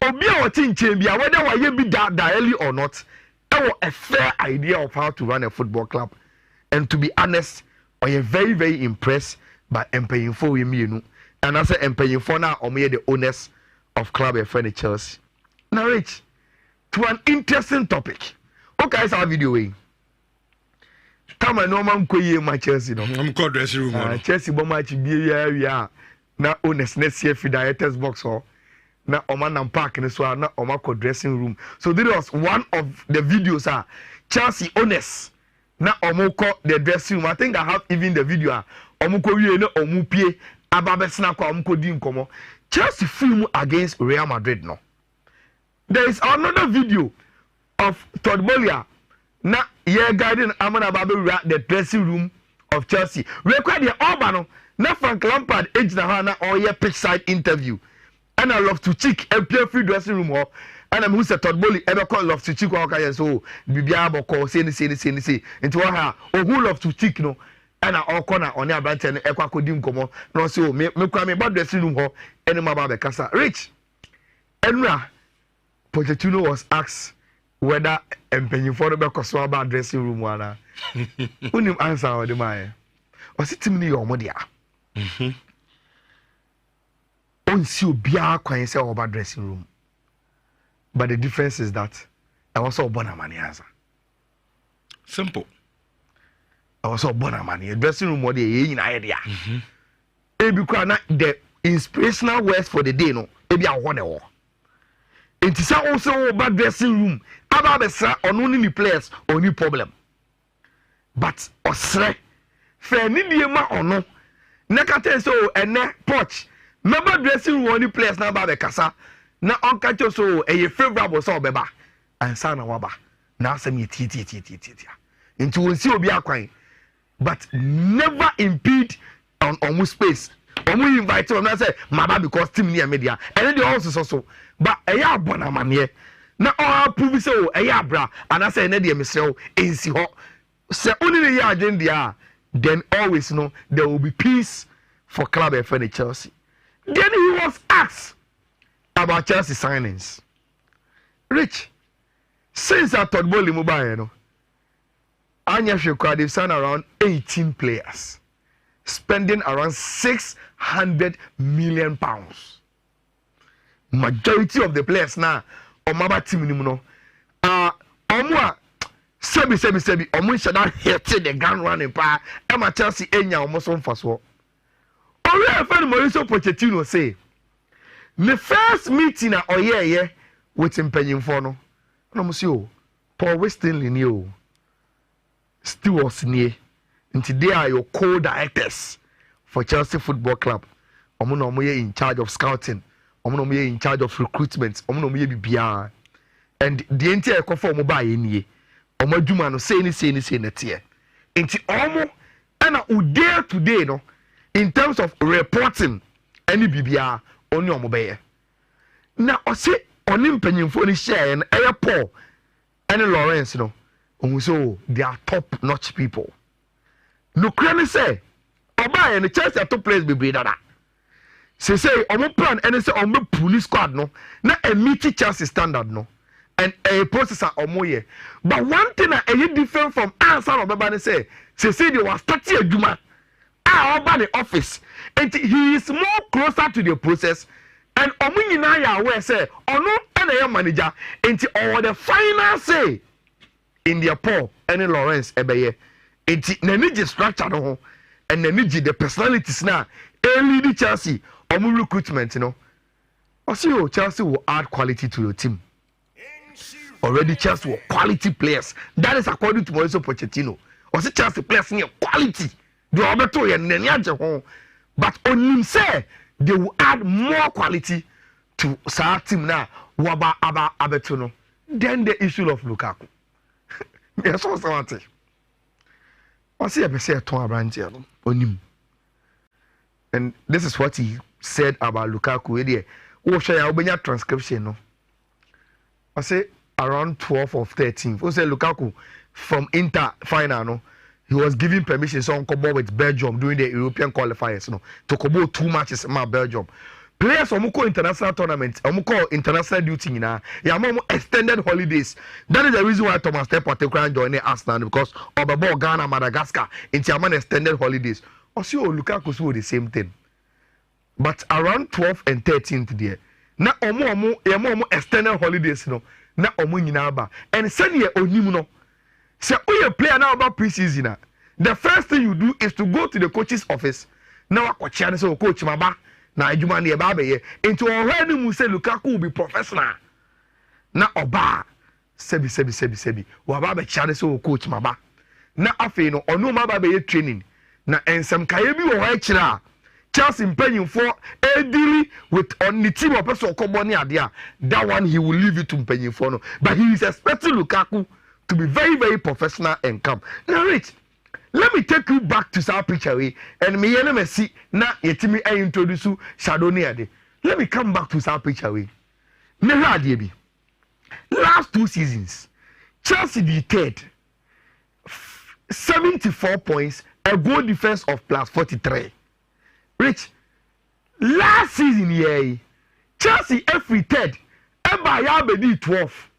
Obi a wotin chembia whether waye be directly or not, a fair idea of how to run a football club. And to be honest, I am very very impressed by Empayinfo Yemienu. And I say Empayinfo now or the owners of club and Chelsea. Now Rich, to an interesting topic. Okay, it's our video way. Come on, no man my Chelsea no. I'm called dressing room. Chelsea bomber be area. Now owners next year for directors box or na Oman Park in so na Omako dressing room. So this was one of the videos Chelsea owners na Omoko the dressing room. I think I have even the video Omoko wie na omupie ababesna kwa Omoko di nkomo. Chelsea film against Real Madrid no. There is another video of Todd Bowley na ye guiding Amana Babe the dressing room of Chelsea. Record the Urbano na Frank Lampard age na na or ye pitch side interview. And I love to check a pure free dressing room up. And I'm who said Todd Bowley ever call love to check okay so Bibiabo call say into her or who love to check no and I all corner on your branch and equa could come no so me come about dressing room hall and my baby casa Rich Enra Pochettino was asked whether penny for the back of so about dressing room one unim answer or the my was it to me or modia on see Bia can say about dressing room. But the difference is that I was so born a money answer. Simple. I was so born a money. Dressing room what the idea. Because the inspirational words for the day no, maybe I want to. It is also about dressing room. About the on only players only problem. But osre fair ni ma ono. Nakate so ene porch. Number dressing room only players na ba be kasa na on catch so a favorable so beba and sana waba na asem ye ti into won see obi akwan but never impede on almost space. Omu invite him and say, Mama, because team near media. And then they also so. But a ya bona man here. Now all prove so a ya bra. And I say, Nedia Michelle, in si ho. Say only the ya agenda. Then always know there will be peace for club and Chelsea. Then he was asked about Chelsea signings. Rich, since I thought Boli Mobile, you know, Anya Shekwa, they've signed around 18 players, spending around £600 million. Majority of the players now, Omaba team, you know, Omwa, Sebi, Omu should not hit the gun running pa, Emma Chelsea, Enya, almost on for so. Already, I found Mauricio Pochettino say, the first meeting at Oye with him paying for no. No, monsieur, Paul Westonley knew. Still was near. And today are your co-directors for Chelsea Football Club. Omonomoye in charge of scouting. Omonomoye in charge of recruitment. Omonomoye BBR. And the entire conform mobile in ye. Omaduma no say any tier. And Omo and I dare today no in terms of reporting any BBR on your mobile. Now I say on him penny for the share and airport and Lawrence no. So they are top notch people. No cranny say Oba and the Chelsea top players be brother. Say omo plan and say omo police squad no na a meet Chelsea standard no and a processor omo. But one thing that is different from answer Oba say they was starting a juma Oba the office and he is more closer to the process and omo nyina ya aware say ono and a manager and all the final say in their Paul and Lawrence Ebeye. It's the structure no and the personalities now. Early the Chelsea or recruitment, you know. Also, Chelsea will add quality to your team. Already Chelsea will quality players. That is according to Mauricio Pochettino. Also, Chelsea players need quality. Do abeto and nenyaje. But on him say they will add more quality to our team now. Waba aba abeto no. Then the issue of Lukaku. Yes, what's the matter? What's he ever said to our brand here on him? And this is what he said about Lukaku. Oh, share your transcription. No, I say around 12 of 13. Who say Lukaku from Inter final? No, he was given permission so on with Belgium during the European qualifiers. No, to cobo 2 matches in Belgium. Players omuko international tournament, omuko international duty na yamomo extended holidays. That is the reason why Thomas Partey joined Arsenal because Obabo Ghana Madagascar into Yaman extended holidays. Also Lukaku do the same thing. But around 12 and 13 today. Na omo extended holidays no. Na omo nyina ba. And send ye onim no. Say you player now about preseason. The first thing you do is to go to the coach's office. Now coach so coach maba. Na adwuma ne ba be into ohwani mu say Lukaku will be professional na oba sebi wa ba be chane so coach maba na afei no onu ma ba be training na ensem kaye bi wo ha kira Chelsea mpanyimfo ediri with on the team of person okobo ne ade a that one he will leave it to mpanyimfo no but he is expecting Lukaku to be very very professional and calm. Now Rich, let me take you back to South Picture and me and see na yetimi I introduce you shadow near day. Let me come back to South Picture way. Last 2 seasons, Chelsea the third, 74 points, a goal difference of plus 43. Rich, last season yeah, Chelsea every third, eba ya be 12.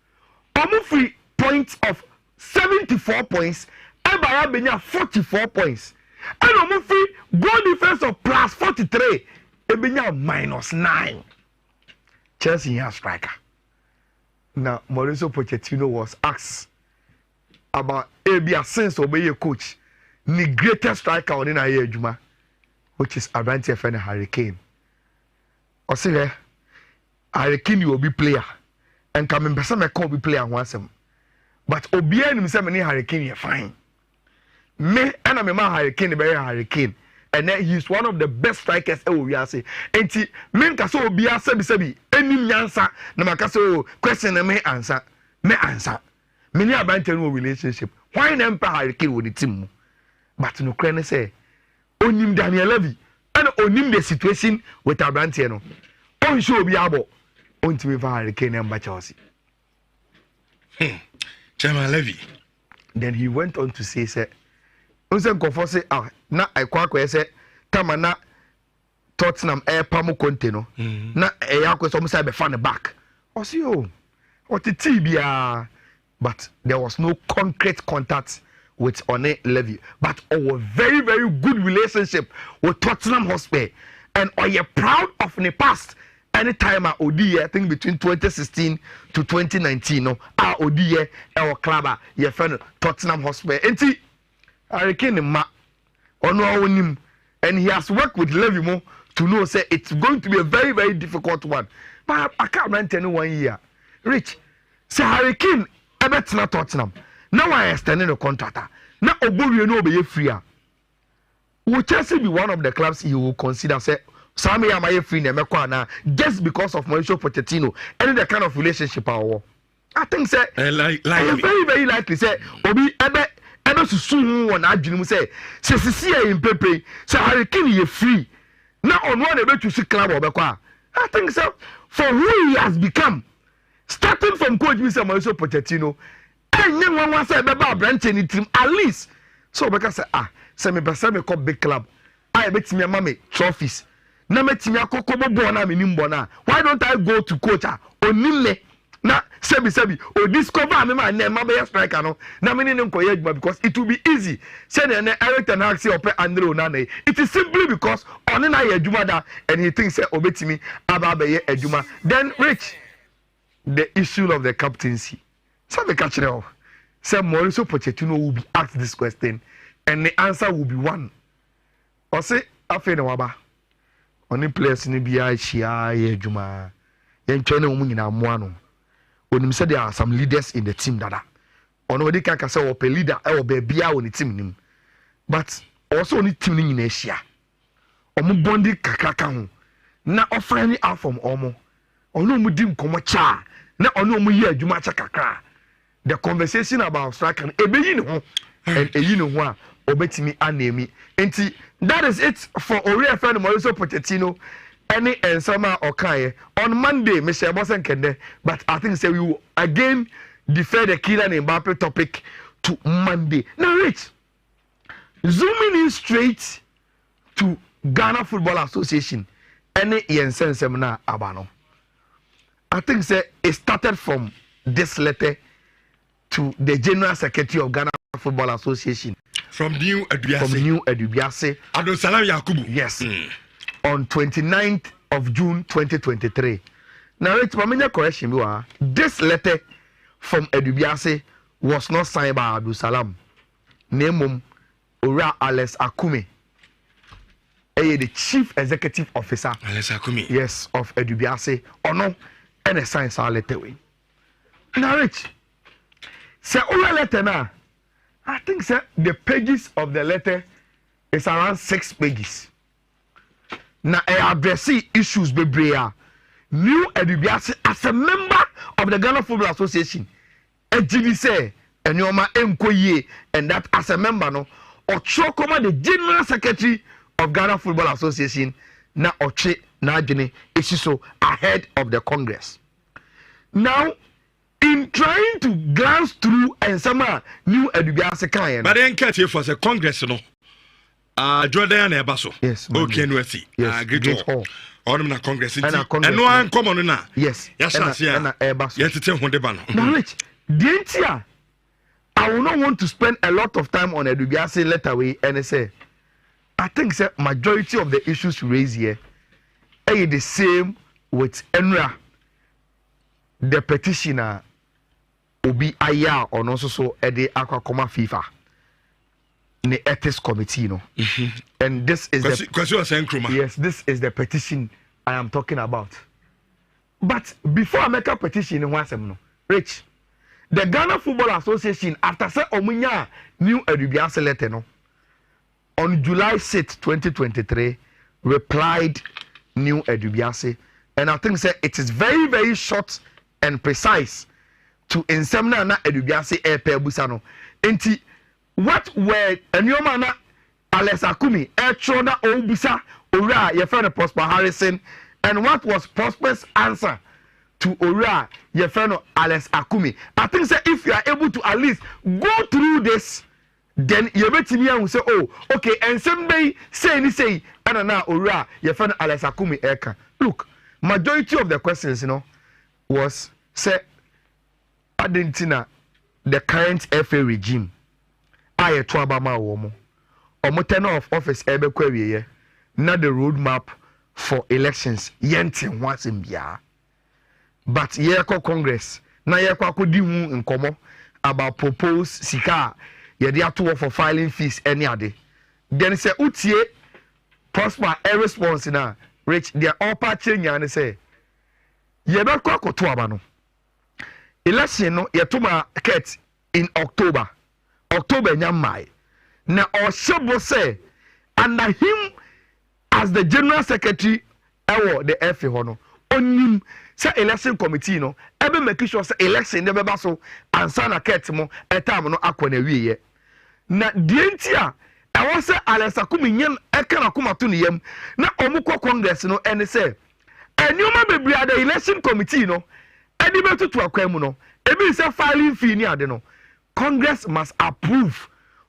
Omu free points of 74 points. Ebaya benya 44 points. And omo free goal difference of plus 43. Ebenya minus 9. Chelsea has striker. Now Mauricio Pochettino was asked about a sense of being a coach. The greatest striker on the year Juma, which is Abrante Fene Hurricane. Or say Hurricane will be player. And come in person may be player once. But Obian himself and Hurricane fine. Me and I'm a Hurricane, very Hurricane, and then he's one of the best strikers ever we are say. And see, men kaso Obia sebi any answer. Na makaso question me answer. Many about no relationship. Why an Empire Hurricane with the team? But no crane say onim Daniel Levy and onim the situation with Abrantiano. On show be able on to be Hurricane and Chelsea. Chairman Levy. Then he went on to say, sir, Unsen Confose, na I quack where say, Tamana Tottenham air Pamo Conteno, na a yakos almost have a fan back. Or see, oh, what the TBR, but there was no concrete contact with One Levy, but our very, very good relationship with Tottenham Hotspur, and are you proud of the past? Anytime I ODA, I think between 2016 to 2019, no, our ODA, our club, your friend Tottenham Hotspur, and see, Hurricane Ma, him, and he has worked with Levy more to know, say it's going to be a very, very difficult one. But I can't rent any 1 year. Rich, say Hurricane, I bet not Tottenham. Now I extending the contract. Now Oborio no be free. Will Chelsea be one of the clubs you will consider, say, Sammy am I free na just because of Mauricio Pochettino and the kind of relationship I think say very very likely say obi ebe susu won adwene say sisi in pepe say Hurricane ye free now on one ebe to see club obekwa I think so for who he has become starting from coach Mr. Mauricio Pochettino and then one say beba branch any team at least so obeka say say me call big club I bet me mama trophies na metimi akoko bobo na menim bona why don't I go to coach onim me na sebi o discover me man na ma be striker no na me ne nkoye adwuma because it will be easy say na Eric Ten Hag say ope Andre Onana it is simply because on na ye adwuma da and he thinks say obetimi aba be ye adwuma then Rich the issue of the captaincy so me catch now say Mauricio Pochettino will be asked this question and the answer will be one or say afi na waba oni players ni bia hia ye adwuma ye ntwe na omu nyina mo ano onim say there are some leaders in the team dada ono odi kan ka say wo pe leader e wo ba bia wo ni team nim but also oni team ni nyina hia omu bondi kakaka ho na ofra ni out from omo ono mu di nkomo cha na ono mu ye adwuma cha kakra the conversation about striker ebeyi ni ho and eyi ni ho a obetimi anemi enti that is it for Oriya friend Mauricio Pochettino any ensama okaye on Monday Mr. Bosen Kende but I think say we will again defer the Kylian Mbappe topic to Monday now Rich zooming in straight to Ghana Football Association any yensensem na abano I think say it started from this letter to the General Secretary of Ghana Football Association from New Edubiase. Adon Salam Yakubu. Yes. On 29th of June 2023. Now, it's my correction. This letter from Edubiase was not signed by Abdul Salam. Name Ora Alex Akume. The Chief Executive Officer. Alex Akume. Yes, of Edubiase. Or no, and a sign our letter. Now, Rich. Say, Ora letter now. I think sir, the pages of the letter is around 6 pages. Now, I address issues bebrea. New Edubiase as a member of the Ghana Football Association. Ejini say, and you ma enkoye, and that as a member no, or Chokoma the General Secretary of Ghana Football Association, na Oche na Jene is so ahead of the Congress. Now, in trying to glance through and somehow New Edubiase kind. But then catch you for the Congress, no. Jordan Ebaso. Yes. Okay, no see. Yes. Great Hall. On the Congress. And no one common now. Yes. Yes, yeah. And Ebaso. Yes, to tell one the ban. Now, Rich, the I will not want to spend a lot of time on Edubiase letter way and say, I think the majority of the issues raised here are the same with NHYIRA, the petitioner. Obi aya or also so ede akwa FIFA in the ethics committee and this is yes this is the petition I am talking about but before I make a petition in one Rich the Ghana Football Association after say omunya New Edubiase letter no on July 6, 2023 replied New Edubiase and I think say it is very very short and precise to insemna na Edubiase airpay busano enti what were enyoma na Alex Akumi Etroda Obisa Ora Yefeno Prosper Harrison, and what was Prosper's answer to Ora Yefeno Alex Akumi? I think that if you are able to at least go through this, then you bet me and say, oh, okay, and somebody say, and now Ora Yefeno Alex Akumi Eka. Look, majority of the questions, was say Argentina, the current FA regime, I to Abama womo. Omo tenure of office ebe kwawiye na the roadmap for elections yentin wasim bia. But ye ko Congress na ye kwa akodi hu nkomo about propose sika ye dey ato for filing fees any ade. Then say utie Prosper a response na rich their upper change and say ye be kwa koto aba no. Election no ye to market in October nyamai. Na Oshebo say under him as the general secretary the FA hono onim say election committee no ebe make sure say election dey beba so ansa na ket mo etam no akwa na wiye na dientia e wo say Alex Akumi nyem eka na kuma to ne yam na omukọ congress no ene say enioma bebri ada election committee no edi betutu akwa mu no ebi say filing fee ni ade no Congress must approve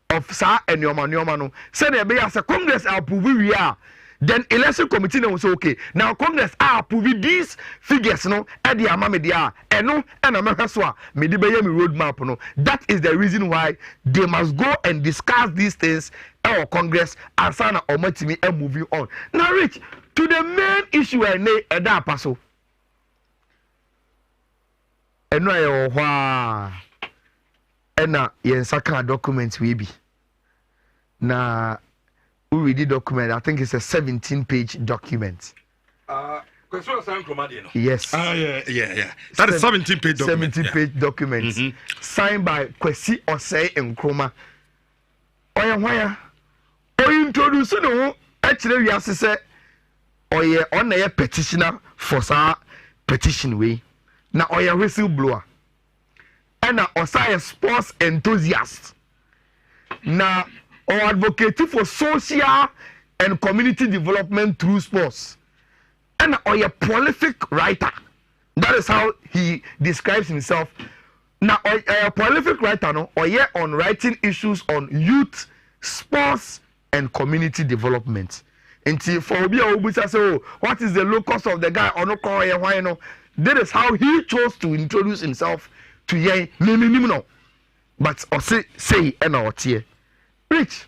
of sa enioma no say na be say Congress approve we are then election committee will say okay now Congress approve these figures no e dey ama me dia eno e na mehwe so a me dey be me roadmap no. That is the reason why they must go and discuss these things our Congress and say na omatimi and moving on. Now reach to the main issue e da paso eno e ho a ena yensaka document we bi na we read the document. I think it's a 17-page document. Yes. Yeah. That is 17-page document. 17-page document signed by Kwesi Osei Nkrumah. Oya introduce no actually we ask say oya on a petitioner for sa petition way. Na oya whistleblower. And na Osai sports enthusiast. Na or advocate for social and community development through sports. And or a prolific writer. That is how he describes himself. Now, a prolific writer, no, or on writing issues on youth, sports, and community development. Until for Obi Obusa say, oh, what is the locus of the guy? Or no, why no? That is how he chose to introduce himself to ye no. But or say and or tie. Rich,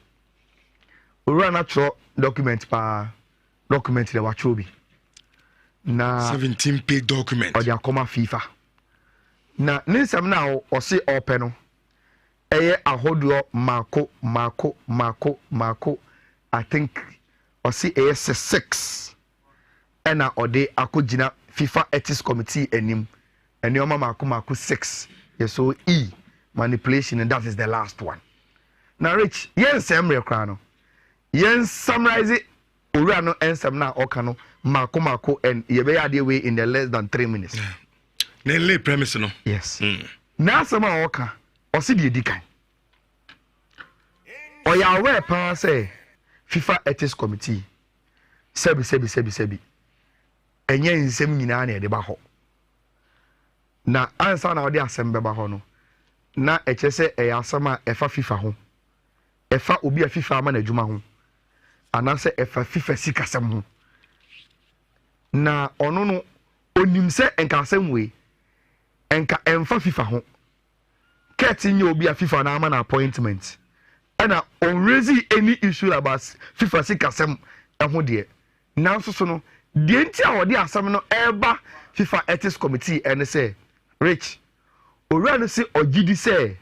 we run natural document document the wachobi. Na 17-page document. Or the Akoma FIFA. Na ninsam na o say open no. Eye ahodo Marco. I think or say eye 6. Ena ode akogina FIFA Ethics Committee enim. Enioma Marco 6. Yes, so E manipulation, and that is the last one. Now, Rich, yen semre krano. Yen summarize it. Urano and some na okano. Marco and yebe way in the less than 3 minutes. Lay premise no. Yes. Now some oka. Osi di edikan. Oya we pa say FIFA Ethics Committee. Sebi. Enye nsem nyina na e de ba ho. Na ansa na odi asem be ba ho no. Na eche se e asama efa FIFA ho. Efa obi a FIFA ama na adwuma ho. Anase efa FIFA sikasem ho. Na ono no onim se enka asem we. Enka emfa FIFA ho. Keti nye obi a FIFA na ama na appointment. And on raising any issue about FIFA sikasem ho de. Na so no de ntia odi asem no eba FIFA Ethics Committee and say Rich Orano say ogidi say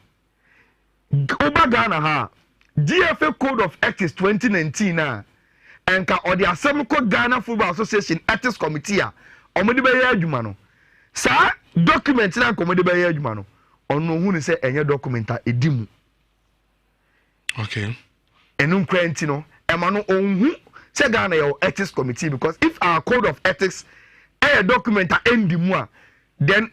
Oba Ghana ha DFA Code of Ethics 2019 na enka odi asem ko Ghana Football Association Ethics Committee a omode be ya adwuma no sa document na komode be ya adwuma no ono hu ni say enye documenta edimu. Okay. Enum kwenti no ema no onhu say Ghana your Ethics Committee, because if our Code of Ethics a documenta endimu a then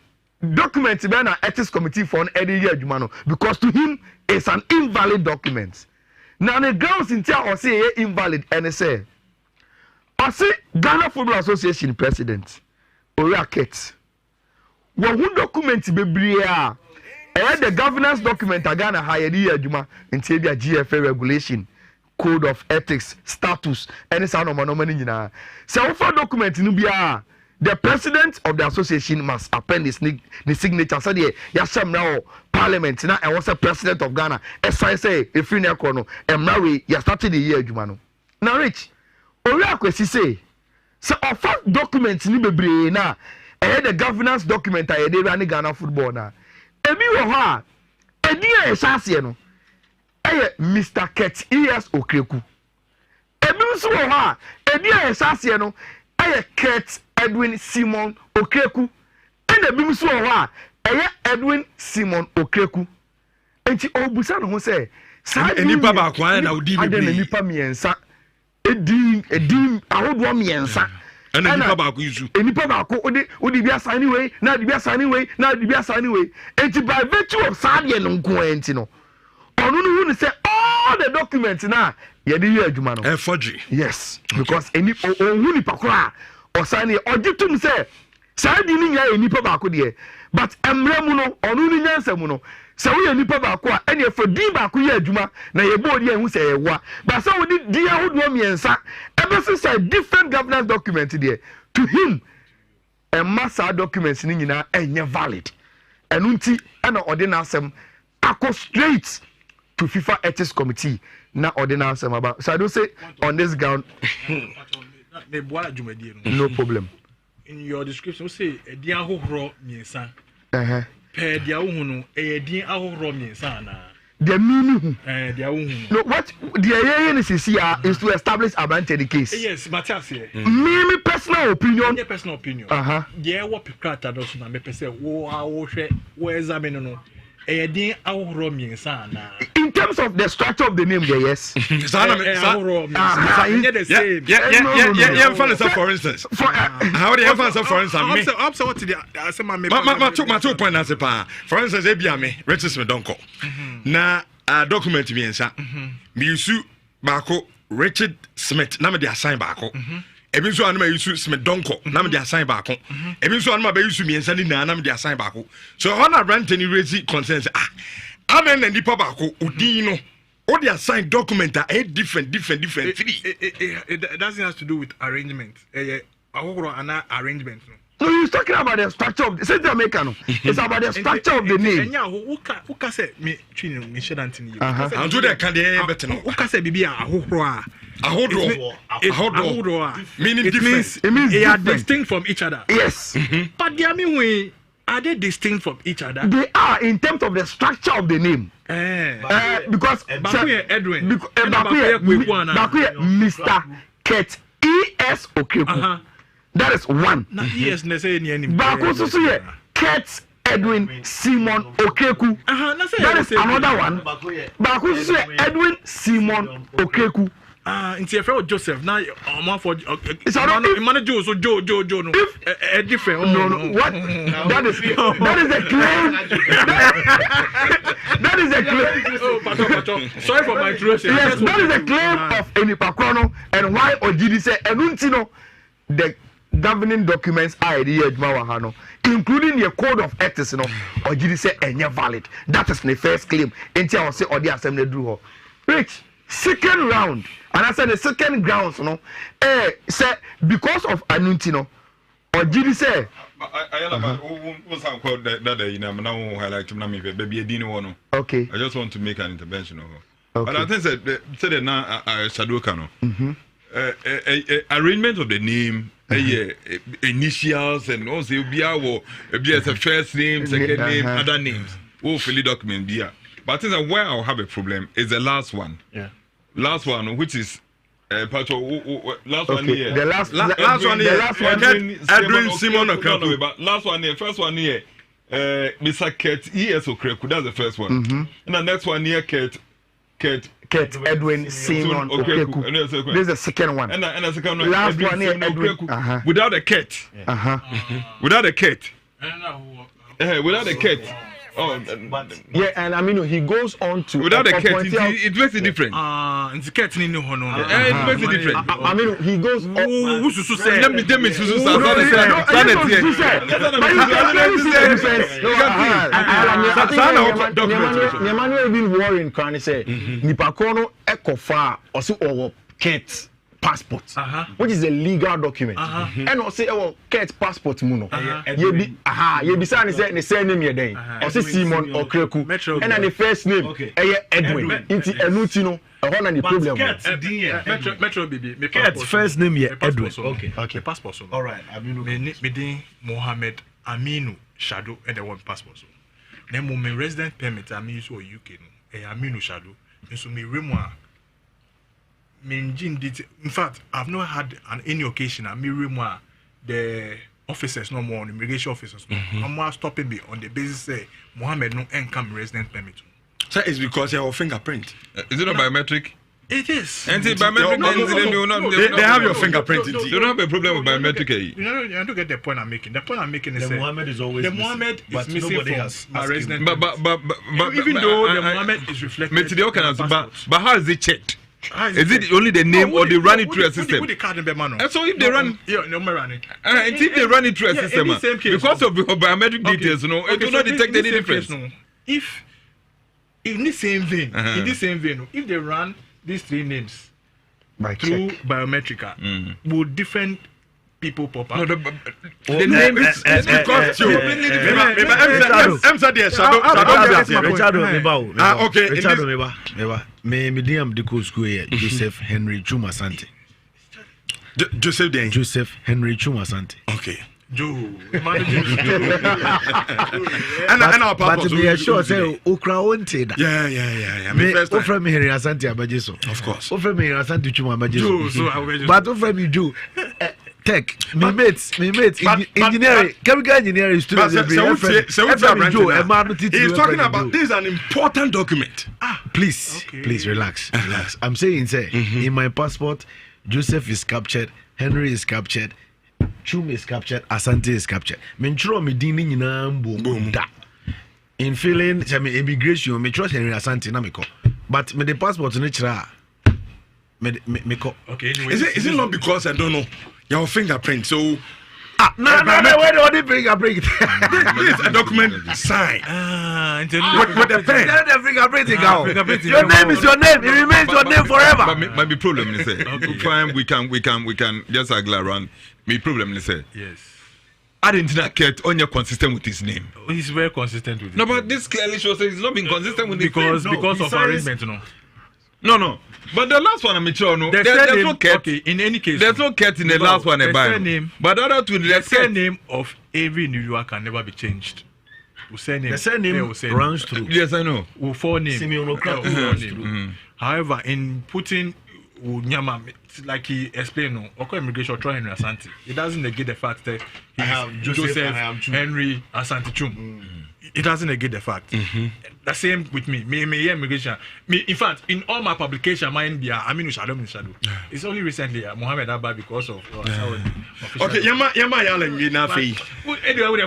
document be na Ethics Committee for an edit adwuma no, because to him it's an invalid document. Now the grounds in tia or say invalid and say I say Ghana Football Association president Oraket. One document bebre the governance document Ghana hired adwuma ntia bia GFA regulation code of ethics status any sound of money nyina. So for document no bia the president of the association must append his signature. So the yasham now parliament now and was a president of Ghana. As I say, if you know, and now we started the year, Jumano. Now, Rich, Oriakwesi say, so our first document ni bebre na, the governance document I did run Ghana football na. Ebi wo ha, edi e sase no. Mr. Ket ES Okreku. Ebi nso wo ha, edi e sase no. Ket Edwin Simon Okreku. And the bim so ha, Edwin Simon Okreku. And she obusa no ho say, sa nipa ba kwa na odi bebre. Ade nipa miensa. Edim ahodo miensa. And nipa ba ko isu. Nipa ba ko odi bia sa anyway, na di bia sa anyway, na di bia sa anyway. And by virtue of sa de no nko enti no. Onu no hu say all the documents na ye dey adwuma no. Forgery. Yes, because any hu nipa kra osane ogitum say sa di ni nya nipa ba ko de. But emre mu no onu ni nyansa mu no. Se wo ye nipa ba ko a ene for di ba ko ye adwuma na ye bo di hu say ye wa. But so we di ahodo miensa ebe say different governance document there to him a massa documents ni nyina enye valid. Enu nti na ordinance asem akọ straight to FIFA Ethics Committee na ordinance about. So I don't say on this ground. No problem. In your description, you say a dia hohoro miensa. Per dia uhunu e dia ahohoro miensa na. The meaning. Dia uhunu. No, what the idea is to establish the case. Yes, Matthias here. Me personal opinion. Your personal opinion. Yeah, what pikrata does na me pese wo wo examine no. In terms of the structure of the name, yes. For instance. How do you answer for instance? My 2 point as a for instance, Ebiame, Richard Donko. Na document me me use Bako Richard Smith, Nama de assign Bako. Ebi so anama yusu Smith Donko na me de assign baako ebi so anama be yusu miensa ni na me de assign baako so on a rent any raise concerns amen and nipa baako odin no o de assign document a different three it doesn't have to do with arrangement ana arrangement no he's talking about the structure of the Jamaica no it's about the structure of the name who say me twin me shedanti ni and do that can dey better no who say bibia ahohoro a meaning it different. Means they are distinct from each other. Yes. But they mean are they distinct from each other? They are in terms of the structure of the name. Because Edwin Mr. Ket ES Okreku. That is one. Yes, Baku Ket Edwin Simon Okreku. That is another one. Baku Edwin Simon Okreku. It's a friend Joseph. Now, for manager so Joe no. Different. No. What? That is a claim. That is a claim. Sorry for my interruption. Yes, that is a claim of Enipakono and why Ojidi say Enuntino the governing documents are the including the code of ethics. Ojidi say enye valid. That is the first claim. Until I say Odi Assembly drew. Rich. Second round, and I said the second grounds, say because of Anuntino, or did you say? Okay. I just want to make an intervention. Okay. But I think that now Sadokano. Arrangement of the name, initials, and also be as a first name, second name, other names. All fully document here. But I think that where I'll have a problem is the last one. Yeah. Last one, which is last one here. The last one here. Edwin Simon Okreku. But last one here, first one here. Mr. Ket ES Okreku. That's the first one. And the next one here, Ket Edwin Simon Okreku. This is the second one. And the second one. Last one here, Edwin. Without a Ket. Without a Ket. Without a Ket. Oh, yeah, and I mean he goes on to without the cat, it makes it different. It's cat in the hono. It makes it different. I mean he goes. Who's to say? Let me Susu Emmanuel even worrying can say nipa kono ekofa osi owo cat passport, which is a legal document. And also cat passport muno. You be saying the same name here then. Also Simon or Kreku. And then the first name Edwin. Into Enutino. I want any problem. Metro baby. Cat's first name here Edwin. Okay. Passport. All right. Medin Mohammed Aminu Shadow and the one passport. Then my resident permit Aminu so UK no. Aminu Shadow. And so me remwa. In fact, I've not had on any occasion the officers no more, immigration officers. I'm more stopping me on the basis say Mohammed no income resident permit. So it's because your fingerprint. Is it not biometric? It is. And biometric, they have your fingerprint. You don't have a problem with biometric. You know, I don't get the point I'm making. The point I'm making is Mohammed is always Mohammed is missing from my resident. But even though the Mohammed is reflected. But how is it checked? Is it only the name or they run it through a system? And so if they run, if they run it through a system, because of biometric details, it will not detect any difference. If in the same vein, if they run these three names through biometric, will different people pop up? No, the name is because you. Okay. Me medium the school here, Joseph Henry Chuma Sante. Joseph Henry Chuma Sante. Okay. Joe. But me sure say Okra won't say that. Yeah. Me offer me Henry Asante Abajeso. Of course. Offer me Henry Asante Chuma Abajeso. So but offer me Joe. Tech, me mates, engineering, chemical engineering students. He's talking about this is an important document. Please relax. I'm saying, in my passport, Joseph is captured, Henry is captured, Chum is captured, Asante is captured. Menchro me dini na boom da. In feeling, immigration, me trust Henry Asante na me ko. But me the passport ni chira. Me ko. Okay. Anyway, is it not because I don't know your fingerprint? So no, where do you fingerprint? This is a document signed with the pen. The fingerprint your name is your name. It remains your name forever. But my problem is fine. We can just around. My problem is yes. I didn't get on your consistent with his name. He's very consistent with it. No, but this clearly shows that he's not being consistent with because his name. Because of arrangement, no. No. But the last one, I'm sure, no. There's no cat. Okay, in any case, there's no cat in the last one. But the other two, the surname of every individual can never be changed. The surname runs through. Yes, I know. Full name. However, in putting Unyama, like he explained, immigration try Henry Asante. It doesn't negate the fact that I have Joseph Henry Asante Chum. It doesn't negate the fact. The same with me. Me immigration. In fact, in all my publication, mine be Aminu Shadow. It's only recently Mohammed Abba because of. Okay, Yama yala me na fe. Anyway, we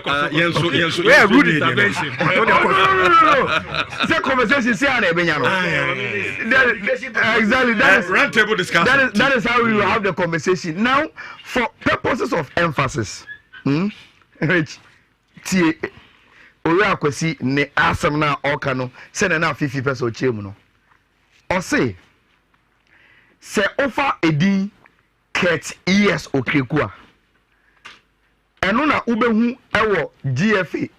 are rude intervention. No. It's a conversation. See how they be exactly. That is round table discussion. That is how we will have the conversation. Now, for purposes of emphasis, Rich, Ori akwasi ne asam na oka no se na 50 peso chemu no o se ofa edin ket ES Okreku a eno na ubehu ewo GFA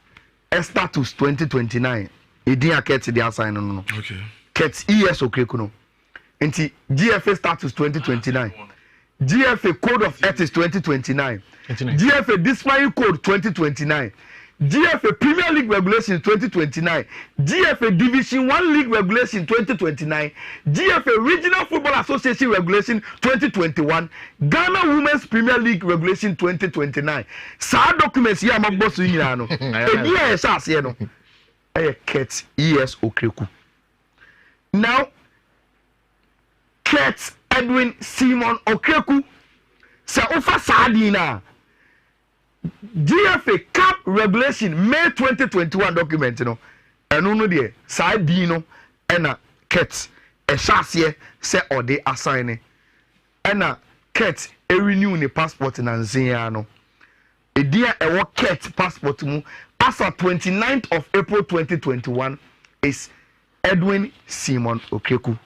status 2029 edin a ket dey assign no okay ket ES Okreku no enti GFA status 2029 GFA code of ethics 2029 GFA disciplinary code 2029 GFA Premier League Regulation 2029, GFA Division 1 League Regulation 2029, GFA Regional Football Association Regulation 2021, Ghana Women's Premier League Regulation 2029. Sa documents here am boss you no. Ebi e sha ase no. Ket ES Okreku. Now Ket Edwin Simon Okreku sa ofa sadina GFA CAP Regulation May 2021 document, ɛno no deɛ saa din no ɛna Kurt ɛhyɛ aseɛ sɛ ɔde assign ɛna Kurt renew ne passport na nsia no ɛdin a ɛwɔ Kurt passport mu as of 29th of April 2021 is Edwin Simon Okreku.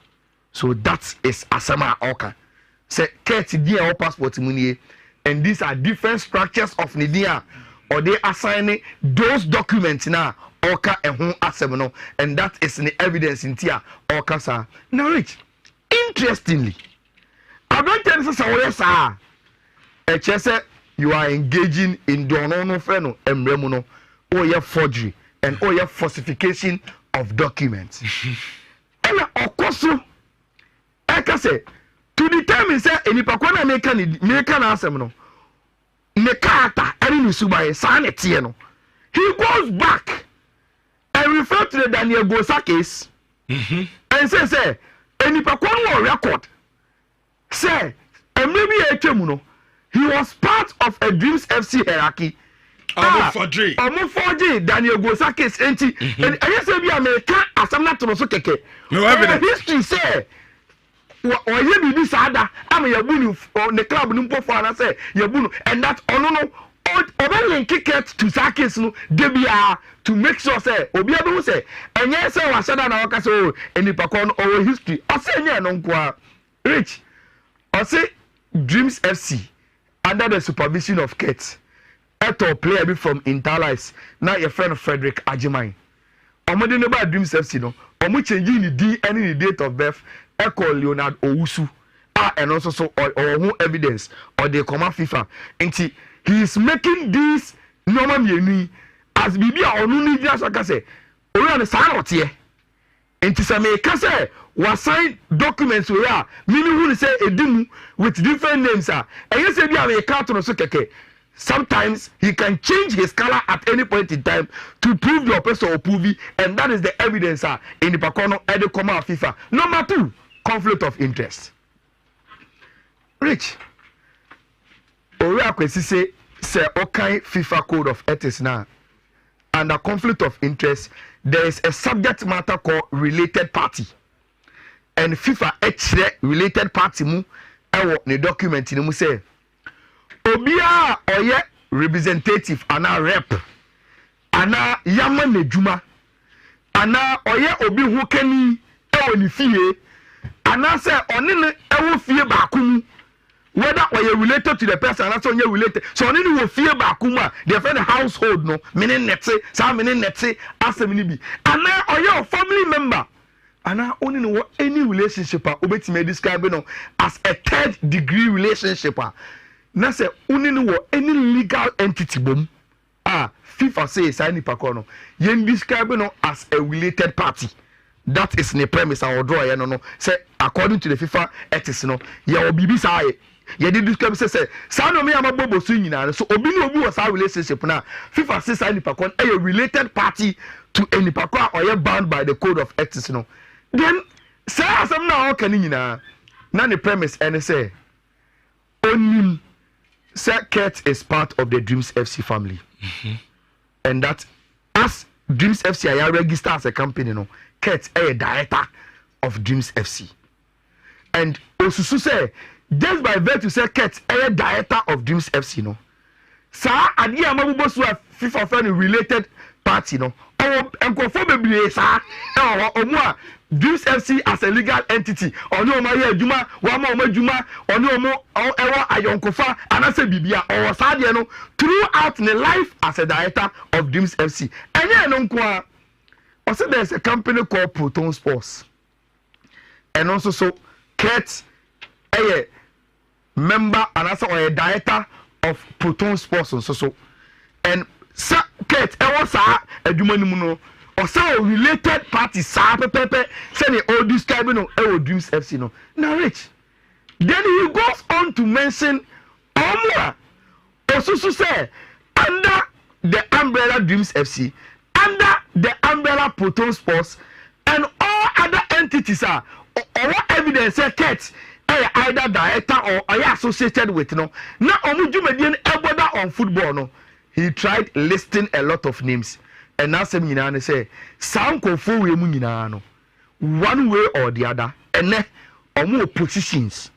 So that is asama oka. Say Kurt din a passport mu nie, and these are different structures of Nidia or they assign those documents na oka ehun asem no, and that is the evidence in tia oka sa. Now Rich, interestingly, I don't tell you say say you are engaging in dono freno emremuno or your forgery and or your falsification of documents. And okoso eka say to determine say enipa kwa na make na asem no ne character eri ni subaye sa na tie no, he goes back and refer to the Daniel Gosa case and say enipa kwa no record say maybe etwemu no he was part of a Dreams FC hierarchy. Forgery Daniel Gosa case and I say be America asam na to so keke. No evidence. History say or ye be this ada am yabunu on the club no po for say yabunu and that ono no o link it to Sakis no debia to make sure say obi adu say enye say wa sada na waka so enipa kon or history o say enye no nko Rich o say Dreams FC under the supervision of Kurt eto player be from Interlives na your friend Frederick Ajiman omode no ba Dreams FC no omo change ni di any the date of birth echo Leonard Owusu and also so or who evidence or the command FIFA nti he is making this normal mienu as bibia onu ni dia so ka say ori na sa na ote nti say me ka say was sign documents we are mini who say edimu with different names and you say be a count no so keke. Sometimes he can change his color at any point in time to prove your person or prove it, and that is the evidence in the Pacono and the command of FIFA. Number 2, conflict of interest. Rich, Oria Kwesi say okay FIFA code of ethics now. Under conflict of interest, there is a subject matter called related party. And FIFA actually related party mu ewo ne document ni mu say obia oye representative ana rep ana yama nedjuma ana oye obi hu kani ewo ni fie ana say oni ne ewo fie ba kumu whether oye related to the person ana so onye related so oni ni wo fie ba kumu the friend household no mini netse sa mini netse asem ni bi ana oye family member ana only know any relationship obetime describe no as a third degree relationship na say only know any legal entity bom FIFA say sign nipa no yen describe no as a related party. That is the premise I will draw here no say according to the FIFA ethics no ye obibi say ye dey describe say say no me amabobo so nyina so obi no obi was our relationship na FIFA say sign nipa a related party to any nipa or ye bound by the code of ethics no. Then say asem na o kan nyina na the premise and say onim say Kurt is part of the Dreams FC family. And that as Dreams FC I register as a company no Kurt a director of Dreams FC. And osusu say just by virtue say Kurt a director of Dreams FC no sa ade amabubo so FIFA friend related party no enkofo bebre sa omo a Dreams FC as a legal entity oni o ma ye adwuma wa ma o ma adwuma oni o mo ewo ayonkofa anase bibia o sa de no throughout the life as a director of Dreams FC enye no nko a o say there's a company called Proton Sports and also so Kurt a member anase or a director of Proton Sports so and sa Kurt ewo sa adwuma ni mu no or so related parties sa pepe say the all describe no e Dreams FC no. Now Rich, then he goes on to mention Omwa Osusu say under the umbrella Dreams FC, under the umbrella Proton Sports and all other entities or what evidence say Kurt either director or associated with no na omu jumedien eboda on football no. He tried listing a lot of names. and now some nyina say sound kofo we mu nyina no one way or the other and omo positions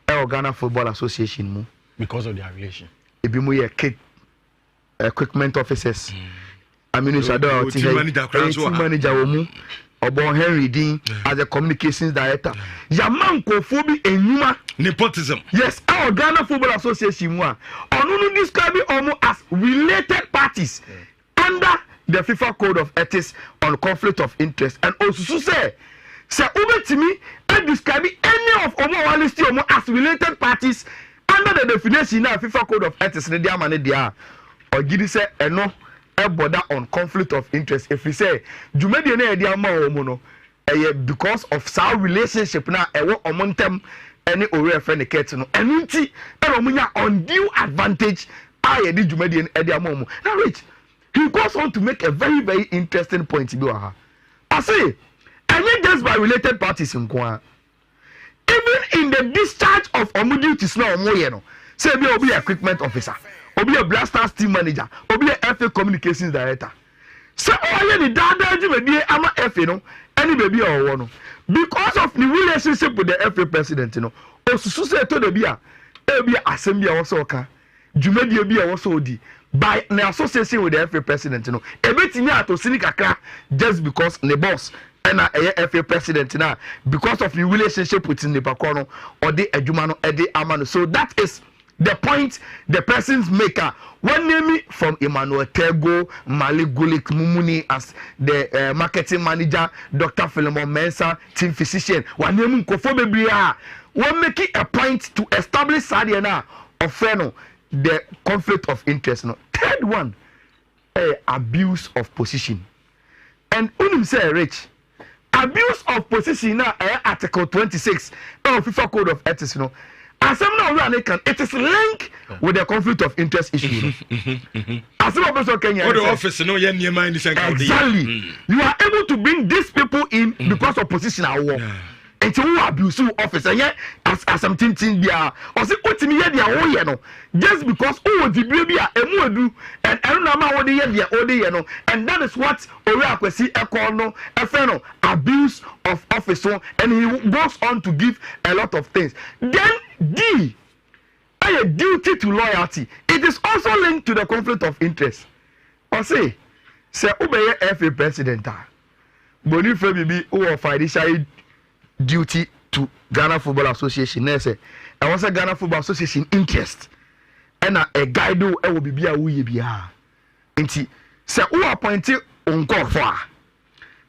Ghana Football Association mu because of their relation. Ebi mu ye equipment officers. Aminu Shado team manager omu Obon Henry Dean as a communications director. Yaman kofo bi enuma nepotism. Yes, our Ghana Football Association mu a ono no describe omo as related parties under the FIFA Code of Ethics on conflict of interest, and also say ubetimi and describe any of omo list omo as related parties under the definition of FIFA Code of Ethics ne dia mane dia or gidi say eno e border on conflict of interest. If we say jumedi na e dia ma omo no because of our relationship na e wo omo ntem any ore friend the ket no enu nti e omo nya undue advantage aye di jumedi e dia ma omo. Now wait, he goes on to make a very, very interesting point. I say, and just by related parties in Kwa, even in the discharge of Omu duties, no more, say, be a equipment officer, or be a Blasters team manager, or be a FA communications director. So, oh, the dada, be a FA, no, any baby or one. Because of the relationship with the FA president, also say to the beer, assembly also, Jumedi be also di. By the association with the FA president, everything to Sinikaka just because the boss and FA president now because of the relationship with Nipakono or the Ejumano Ede Amano. So that is the point the person's maker. One name from Emmanuel Tego, Malik Gulik Mumuni as the marketing manager, Dr. Philemon Mensah, team physician. One name Kofobebria. One making a point to establish Sadiana of Feno. The conflict of interest. No. Third one, abuse of position. And unim say rich abuse of position now article 26 of FIFA Code of Ethics. As it is linked with the conflict of interest issue. As the office, exactly. You are able to bring these people in because of position at war. And who abuse officer as something there or say what me dia no just because the baby a do and I don't know what they dia and that is what Ori Akwesi call no abuse of office, and he goes on to give a lot of things. Then D, a duty to loyalty. It is also linked to the conflict of interest. Or say obey FA president Boni Febibi who financial duty to Ghana Football Association. I was a Ghana Football Association interest, and a guide will be a we be a. Inti say who appointed on call for.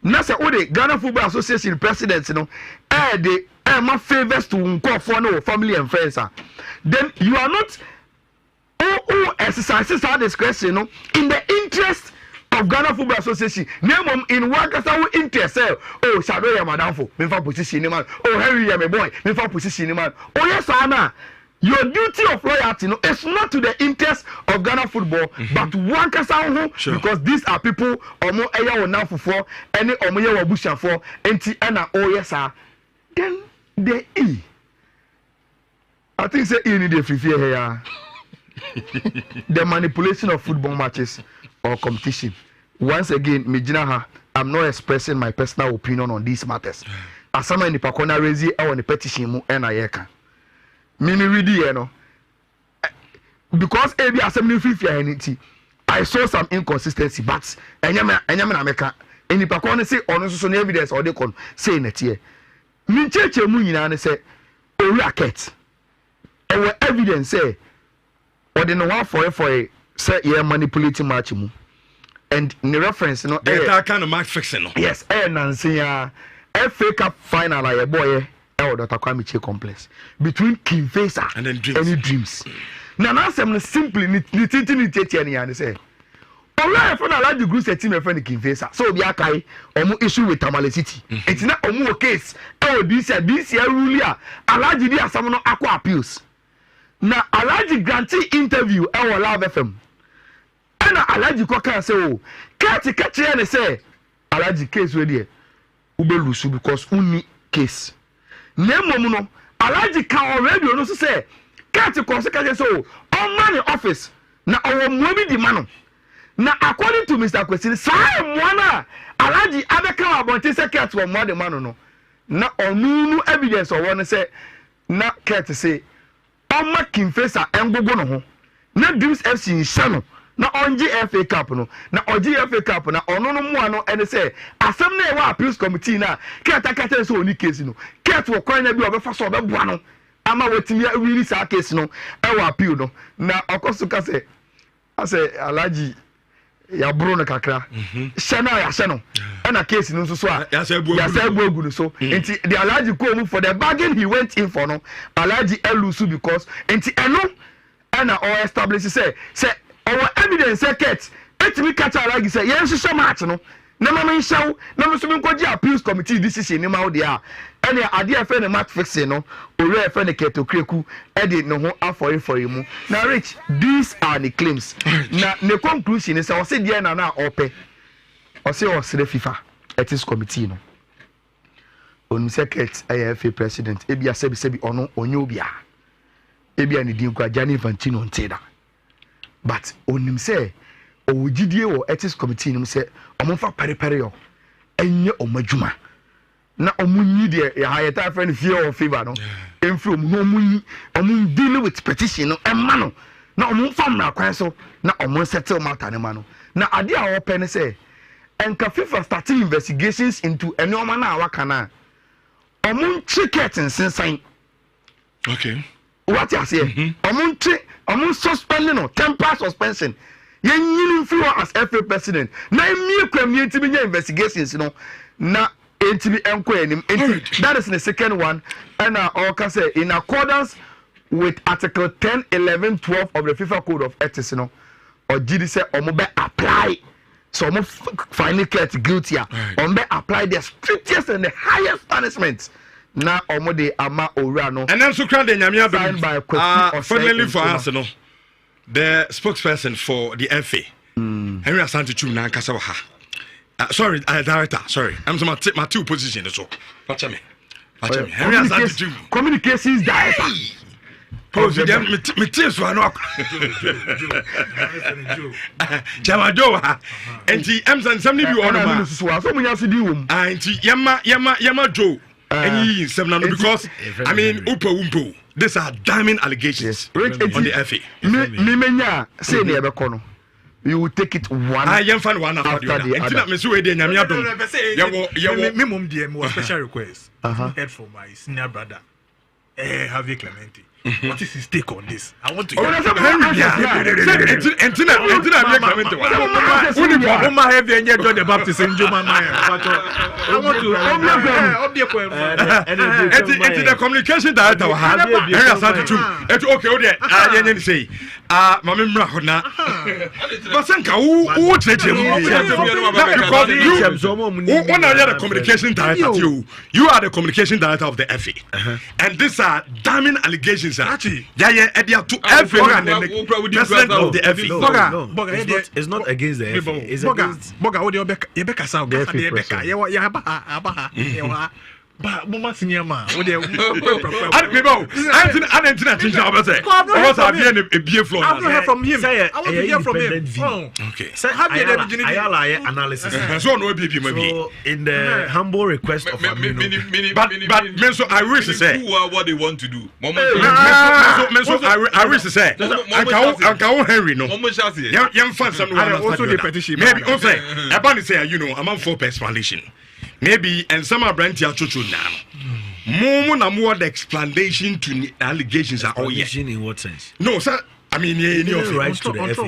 Now say the Ghana Football Association president, they my favors to call for no family and friends. Then you are not exercises our discretion in the interest of Ghana Football Association. Name in Wakasa interest. Oh, Shadow ya madamfo, me fa position man. Oh, Henry ya me boy, me fa position man. Oh yes, Anna. Your duty of loyalty is not to the interest of Ghana football, but Wakasa because these are people omo eya wo now for any omo ye wo busha for enti na oh yes sir. Then the E. I think say E need the free here. The manipulation of football matches or competition. Once again, I'm not expressing my personal opinion on these matters. As someone in the Pakona Rezi or the petition mu NHYIRA. Mimi read because ebi assembly fee I saw some inconsistency, but enyame America. In the Pakona say on so evidence or they can say net here. Min cheche mu nyina ne say ori aket. Ewe evidence say or the no one for say yeah manipulating match mu. And the reference, that kind of match fixing. Yes, Nancy, FA Cup final, a boy, Dr. Kwame complex between King Faisal and then Dreams. Now, I'm simply and say, alright, for a large group, a team of friend King Faisal. So, be a kai, issue with Tamale City. It's not a more case. This year, Rulia, a large idea, someone aqua appeals. Now, a large grantee interview, our Love FM. And Alaji Koka say, oh, catch and say, Alaji case ready. Ubelusu because only case. Nemo Alaji can already also say, catch a consequence so on money office. Now our movie the man. na according to Mr. Kwesi saa mwana alaji abeka abonte say Kurt wo mo de mano no na onu evidence o won say na Kurt say Oma Kimfesa engogo no ho na Dreams FC nhyɛ no na onji FA Cup no na oji FA Cup na ono no mu ano ene say asem na e wa appeals committee na kata so oni case no Kurt wo kwan na bi obefa so obeboa no ama wetimi really sa case no e wa appeal no na okoso ka say ase alaji ya bro no kakra hyɛ na ya hyɛ no na case no so a ya say buagu no so enti the alaji ko mu for the bargain he went in for no alaji elusu because enti eno na or establish say our evidence say Kurt etimi catch alaji say yen hyehyɛ match no na mama nhyɛw na mo so me nkoji appeals committee decision ni ma wo dia ene ade afa ne match fixing no ore afa ne Kurt Okreku e de ne ho afori mu na Rich these are the claims na the conclusion is say o se dia na ope o se o sere FIFA ethics committee no onu se Kurt AFA president e bia sebi ono onye obia e bia ne din kwa Gianni Infantino nteda but onim say o gidie wo ethics committee nim say omonfa pare yo enye omadwuma na omunyi de ya hayeta friend fear of favor no enfro mu omunyi omun deal with petition no emma no na omunfa mra kwan so na omun settle matter ne ma no na ade a wo pɛ ne say enka FIFA starting investigations into enyoma na awaka na omun ticket nsensan okay what you say omun suspend no temporary suspension yen nyini feel as FA president na emie kwamie ntimi nya investigations no na ntimi enko anim that is the second one and all say in accordance with article 10 11 12 of the FIFA code of ethics no or GD say omo be apply so omo finally get guilty omo be apply the strictest and the highest punishment na omo de ama owura no and then so crown the nyame adom finally for us no the spokesperson for the FA Henry Asante Chum na nkasa wa ha sorry director sorry I'm so my two position so watch me Henry Asante Chum communications director me tears for no Chama Joe enti emsan samni bi ono ma so munya so di wom enti yama Joe any seven because I mean umpo these are damning allegations on the FA me menya say na ebe kono you will take it one fan one after the other enti me so we dey nyame adom yawo me mom dey mo special request head for my senior brother Javier Clemente. What is his take on this? I want to hear. Entina Clemente. Uma have any John the Baptist in Joma Maya. I want to the communication director Henry Asante okay say mama mra hona but senka who treat him because you are the communication director you are the communication director of the FA and these are damning allegations yeah edia to every president of the FA it's not against the FA it's against Boga what you beka sound but mama senior man what they I didn't think about say because I be a beer floor I want to hear from him I want to hear from him okay say have you ayala analysis so no be so in the humble request of but men so I wish to say who are what they want to do I wish to say I can't Henry no young fans also the petition maybe also about say you know I'm for explanation maybe and some are brand here chuchu now more the explanation to the allegations are all yes in what sense no sir I mean he didn't write to the FA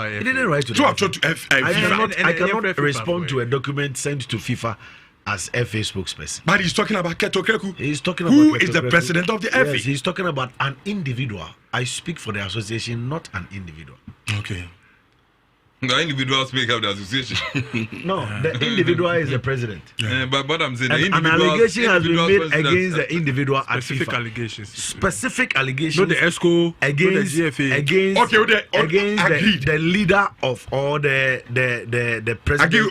he didn't write to the FA I cannot respond to a document sent to FIFA as FA spokesperson but he's talking about Kurt Okreku he's talking about who is the president of the FA yes, he's talking about an individual I speak for the association not an individual okay. The individual speak of the association. No, the individual is the president. But I'm saying an allegation has been made against the individual specific at FIFA. Allegations. Specific allegations. Not the ESCO, against not the GFA. Against the leader of all the president.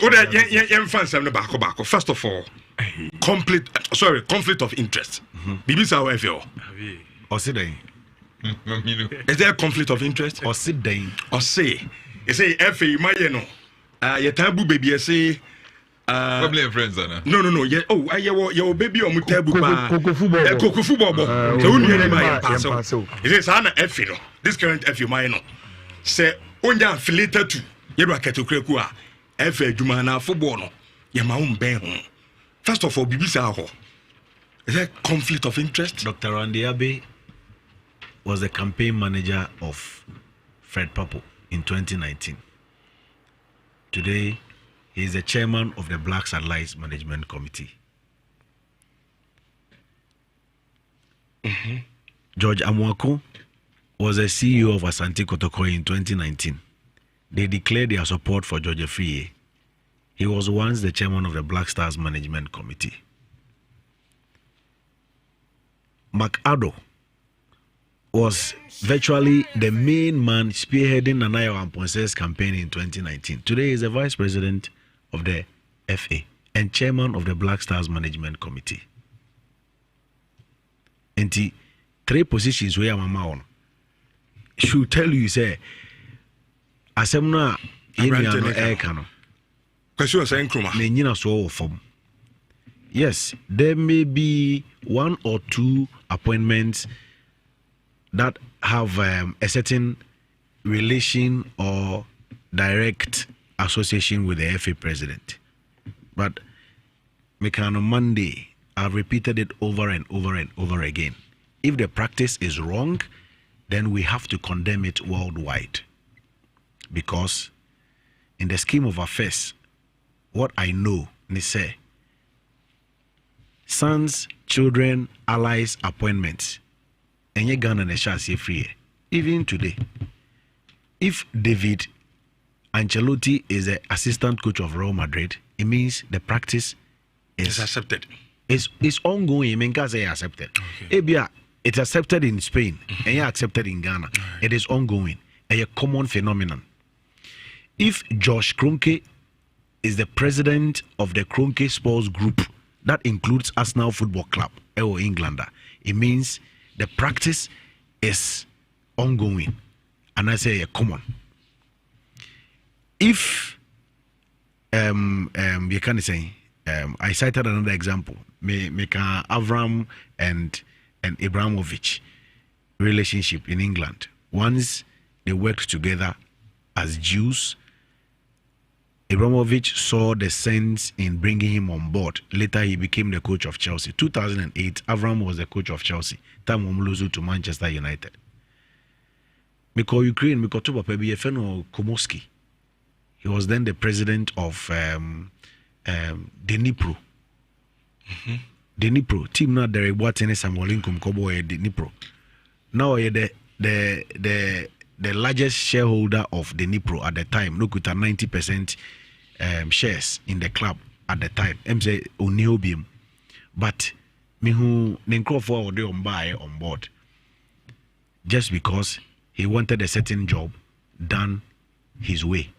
First of all, conflict of interest. BBC however. Or sit down. Is there a conflict of interest? Or sit down. Or say You say FA Mayeno. Your tabu baby, you say. Probably friends, Anna. No. Yeah. Oh, your baby on tabu. Coco football. Coco football. So who knew my pass? It is Anna FA. This current FA Mayeno. Say, Onya affiliated to Yeruaketo Krekua. FA Jumana football. No. Yamaum Ben. First of all, Bibisa. Is there conflict of interest? Dr. Randy Abe was the campaign manager of Fred Papo in 2019. Today, he is the chairman of the Black Satellites Management Committee. George Amwako was the CEO of Asante Kotoko in 2019. They declared their support for George Afriyie. He was once the chairman of the Black Stars Management Committee. McAddo was virtually the main man spearheading Nanayo Amponse's campaign in 2019. Today he is the vice president of the FA and chairman of the Black Stars Management Committee. And the 3 positions where Mama on should tell you, say, Asemna Yemiano Ekano. Question was saying, Kruma. So form. Yes, there may be 1 or 2 appointments that have a certain relation or direct association with the FA president. But on Monday, I've repeated it over and over and over again. If the practice is wrong, then we have to condemn it worldwide. Because in the scheme of affairs, what I know, they say, sons, children, allies, appointments, and you Ghana and Shasi free. Even today, if David Ancelotti is the assistant coach of Real Madrid, it means the practice is accepted. It's ongoing. I mean, say accepted. Okay. It's accepted in Spain and you accepted in Ghana. It is ongoing. A common phenomenon. If Josh Kroenke is the president of the Kroenke Sports Group, that includes Arsenal Football Club, Englander, it means the practice is ongoing. And I say common. If you can say I cited another example, Avram and Abramovich relationship in England. Once they worked together as Jews, Abramovich saw the sense in bringing him on board. Later, he became the coach of Chelsea. 2008, Avram was the coach of Chelsea. Time Omuluzu to Manchester United. Because Ukraine, because to Papa Komorski. He was then the president of Dnipro. Dnipro team now there what tennis Samolinkum Kobo Dnipro. Now the largest shareholder of Dnipro at the time, look with a 90% shares in the club at the time. I'm say Oniobium, but me who Nenkrofor they on board just because he wanted a certain job done his way.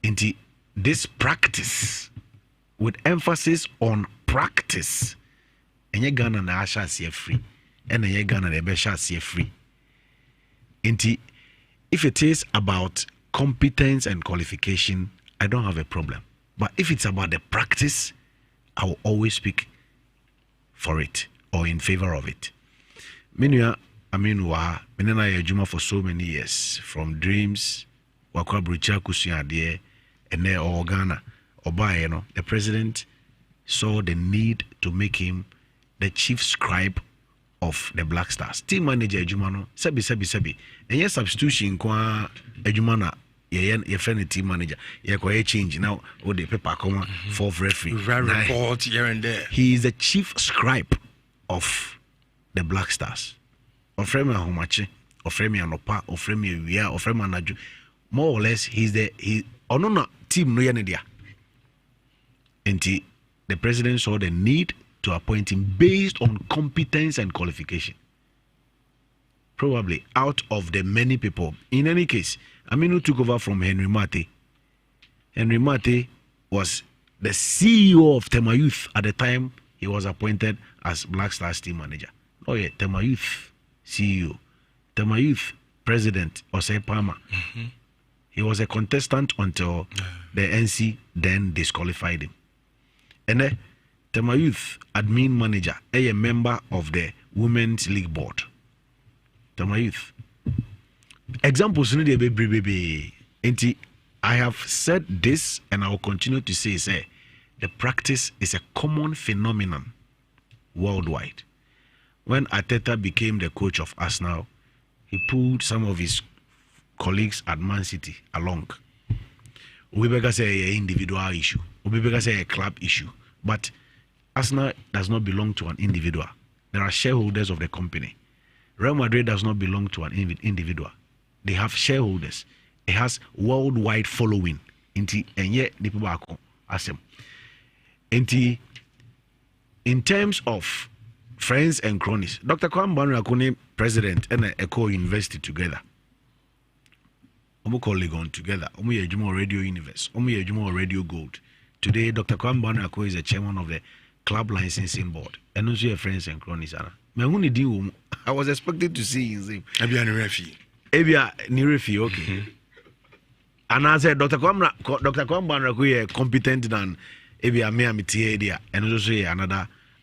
Into this practice with emphasis on practice, and you Ghana na asha see free, and you Ghana na be see free. Into if it is about competence and qualification, I don't have a problem. But if it's about the practice, I will always speak for it or in favor of it. Minua Aminwa, Minena Yajuma for so many years, from Dreams, Wakwa Brucha Kusiade, and there or Ghana, or the president saw the need to make him the chief scribe of the Black Stars. Team manager Ejumano, Sebi. And yes, substitution kwa Ejumana, ye friend team manager, ye kwa change now, or the paper comma, fourth referee. Report here and there. He is the chief scribe of the Black Stars. Ofremi Ahomache, Ofremi Anopa, Ofremi Wia, Ofremi Anaju. More or less, he Onona team no yanedia. And the president saw the need to appoint him based on competence and qualification. Probably out of the many people. In any case, Aminu took over from Henry Mate. Henry Mate was the CEO of Tema Youth at the time he was appointed as Black Stars team manager. Oh yeah, Tema Youth CEO. Tema Youth president, Osei Palmer. He was a contestant until the NC then disqualified him. And then Tema Youth admin manager, a member of the Women's League Board. Tema Youth. Examples need to be. I have said this and I will continue to say, the practice is a common phenomenon worldwide. When Arteta became the coach of Arsenal, he pulled some of his colleagues at Man City along. We better say an individual issue. We better say a club issue. But Arsenal does not belong to an individual. There are shareholders of the company. Real Madrid does not belong to an individual. They have shareholders. It has worldwide following. In terms of friends and cronies, Dr. Kwambanu Akune, president, and Echo University together. Omo colleague on together. Omo Yejumo Radio Universe. Omo Yejumo Radio Gold. Today, Dr. Kwambanu Akune is the chairman of the club licensing board. And also your friends and cronies. I was expected to see him. Ebia Nirefi. Ebia Nirefi, okay. And I said, Dr. Kwambanu Akune is competent than Ebia Miamitia, and also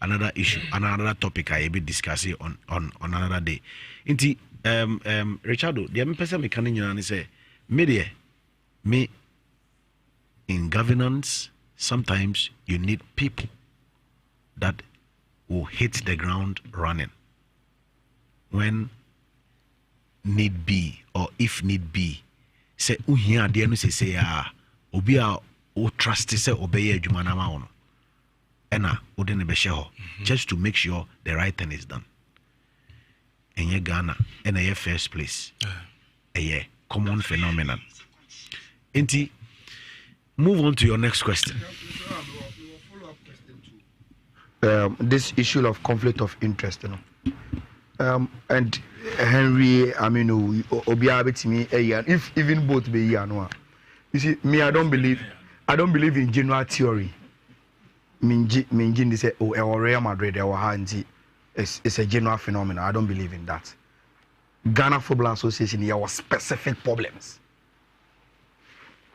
another issue, another topic I will be discussing on another day. Inti Richardo, the person me coming and say, media, me in governance, sometimes you need people that will hit the ground running when need be or if need be. Say uhia de no say obi a o trust say obey adwuma na ma wono. Ena ode ne be hye just to make sure the right thing is done. Enye Ghana ena ye first place. A common phenomenon. Inti, move on to your next question. This issue of conflict of interest, and Henry, I mean, if even both be here, you see, me, I don't believe in general theory. Minjin say, oh, Real Madrid, it's a general phenomenon. I don't believe in that. Ghana Football Association, there were specific problems.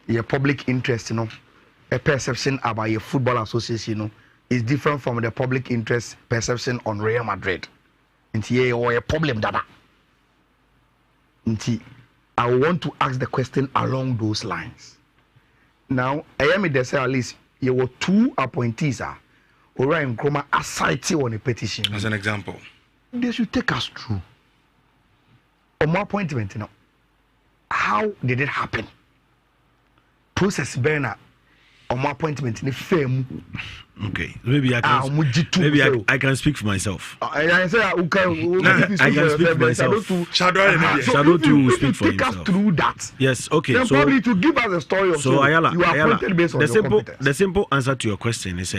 Your public interest, a perception about your football association, is different from the public interest perception on Real Madrid. Or a problem that. I want to ask the question along those lines. Now, I am in the say at least there were two appointees or in Chroma aside on a petition. As an example, they should take us through. On my appointment, how did it happen? Process Berna on my appointment in the firm. Okay, maybe I can speak for myself. I can speak for myself. Shadow to speak for himself. Take us through that. Yes, okay. Then so probably to give us a story of so Ayala, you are appointed based on your competence. The simple answer to your question is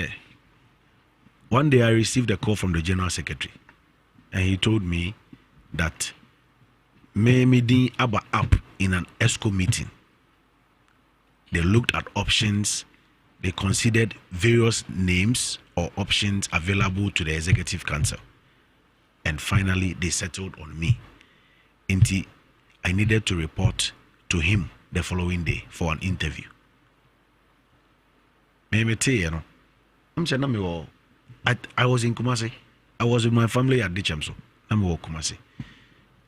one day I received a call from the General Secretary and he told me that meeting about up in an ESCO meeting. They looked at options. They considered various names or options available to the Executive Council. And finally, they settled on me. Until I needed to report to him the following day for an interview. I was in Kumasi. I was with my family at Dichamso. I'm in Kumasi.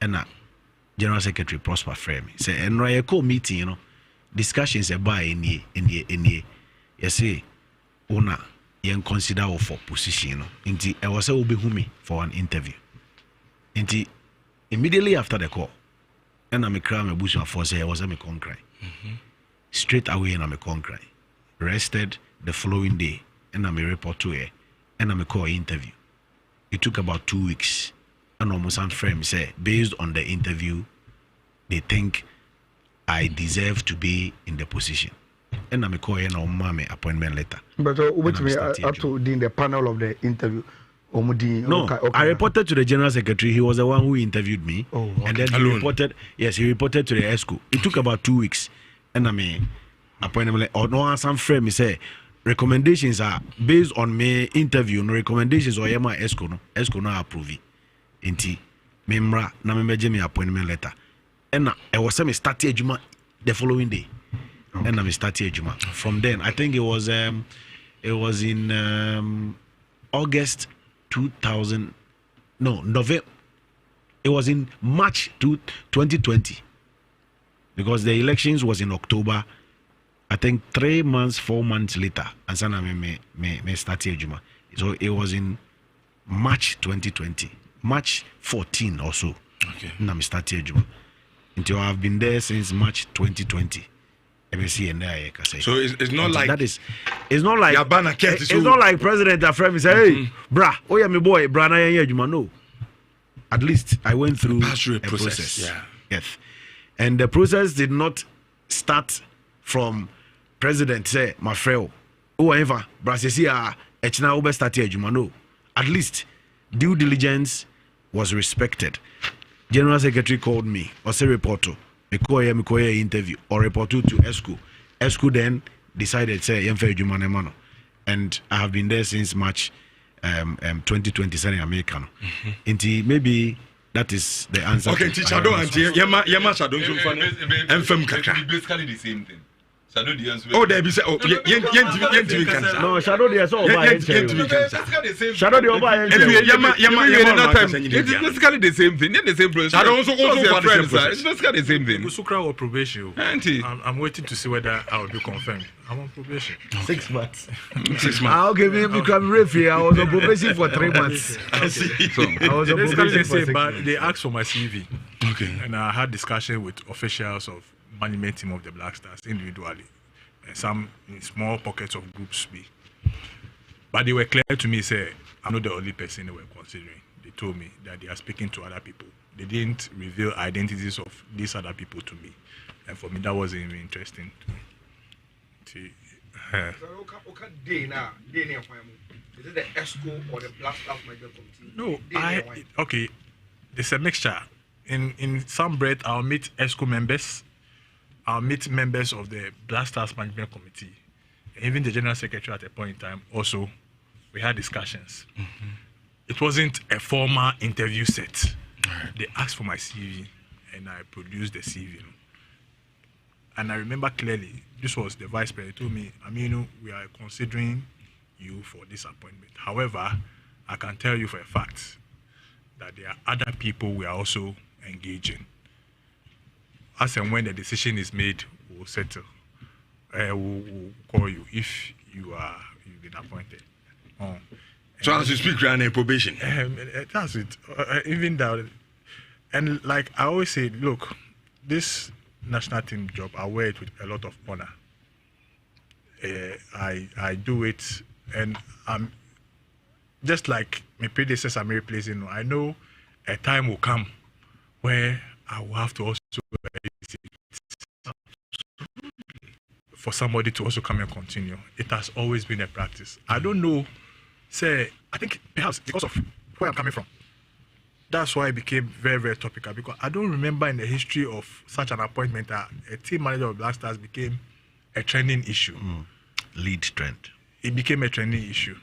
And General Secretary Prosper Frame said, and I call meeting, discussions about in ye. You see, owner, you consider for position. Inti, I was able to me for an interview. Inti, immediately after the call, and I'm a cry, my bush for say I was a cry. Straight away, and I'm a cry. Rested the following day, and I'm a report to her, and I'm a call interview. It took about 2 weeks, and almost some friends say, based on the interview, they think I deserve to be in the position. And I'm calling my appointment letter. But which me up to in the panel of the interview. No, okay. I reported to the General Secretary. He was the one who interviewed me. Oh, okay. And then he reported to the ESCO. It took about 2 weeks. And I mean, appointment or no, some friend say recommendations are based on my interview. No recommendations or my ESCO no approve it. Inti memra na me me appointment letter. And I was saying started the following day. And I started Juma. From then, I think it was in August 2000. No, November. It was in March 2020 because the elections was in October. I think 4 months later, and sana me started Juma. So it was in March 2020, March 14 or so. Okay. And I started Juma. Until I've been there since March 2020. So it's not like that is. It's not like it's so not like President Afremi say, "Hey, brah, oh yeah, me boy, brah na yeah, Juma." No. At least I went through a process. Yeah. Yes. And the process did not start from President say, my friend, whoever, Brasisia, Echna Ube started Juma. No. At least due diligence was respected. General Secretary called me or say report to Mikoye interview or report to ESCO. ESCO then decided say Yemfe Juma Nemano. And I have been there since March 2020 American. Maybe that is the answer. Okay, teacher, don't Yama Shadow. Basically the same thing. Oh, there be say, oh, cancer. No, Shadow, there's all by Shadow, the Oba. It's basically the same thing. The same process. Shadow also It's basically the same thing. Usukra or probation. I'm waiting to see whether I will be confirmed. I'm on probation. 6 months. 6 months. Okay, me become referee. I was on probation for 3 months. I see. I was on probation for 6 but months. they asked for my CV. Okay. And I had discussion with officials of management team of the Black Stars individually, and some in small pockets of groups B. But they were clear to me, say, I'm not the only person they were considering. They told me that they are speaking to other people. They didn't reveal identities of these other people to me. And for me, that wasn't even interesting to me. See, Is it the ESCO or the Black Stars Management Committee? no, okay, there's a mixture. In some breath, I'll meet ESCO members, I'll meet members of the Black Stars Management Committee, and even the General Secretary at a point in time. Also, we had discussions. It wasn't a formal interview set. They asked for my CV, and I produced the CV. And I remember clearly, this was the Vice President told me, Aminu, we are considering you for this appointment. However, I can tell you for a fact that there are other people we are also engaging. As and when the decision is made, we'll settle. We'll call you if you've been appointed. So as you speak, you're on probation. That's it. Even that, and like I always say, look, this national team job, I wear it with a lot of honor. I do it, and I'm just like my predecessor, Mary Placing. I know a time will come where I will have to also for somebody to also come and continue. It has always been a practice. I don't know, say, I think perhaps because of where I'm coming from, that's why it became very, very topical, because I don't remember in the history of such an appointment that a team manager of Black Stars became a trending issue. Lead trend. It became a trending issue.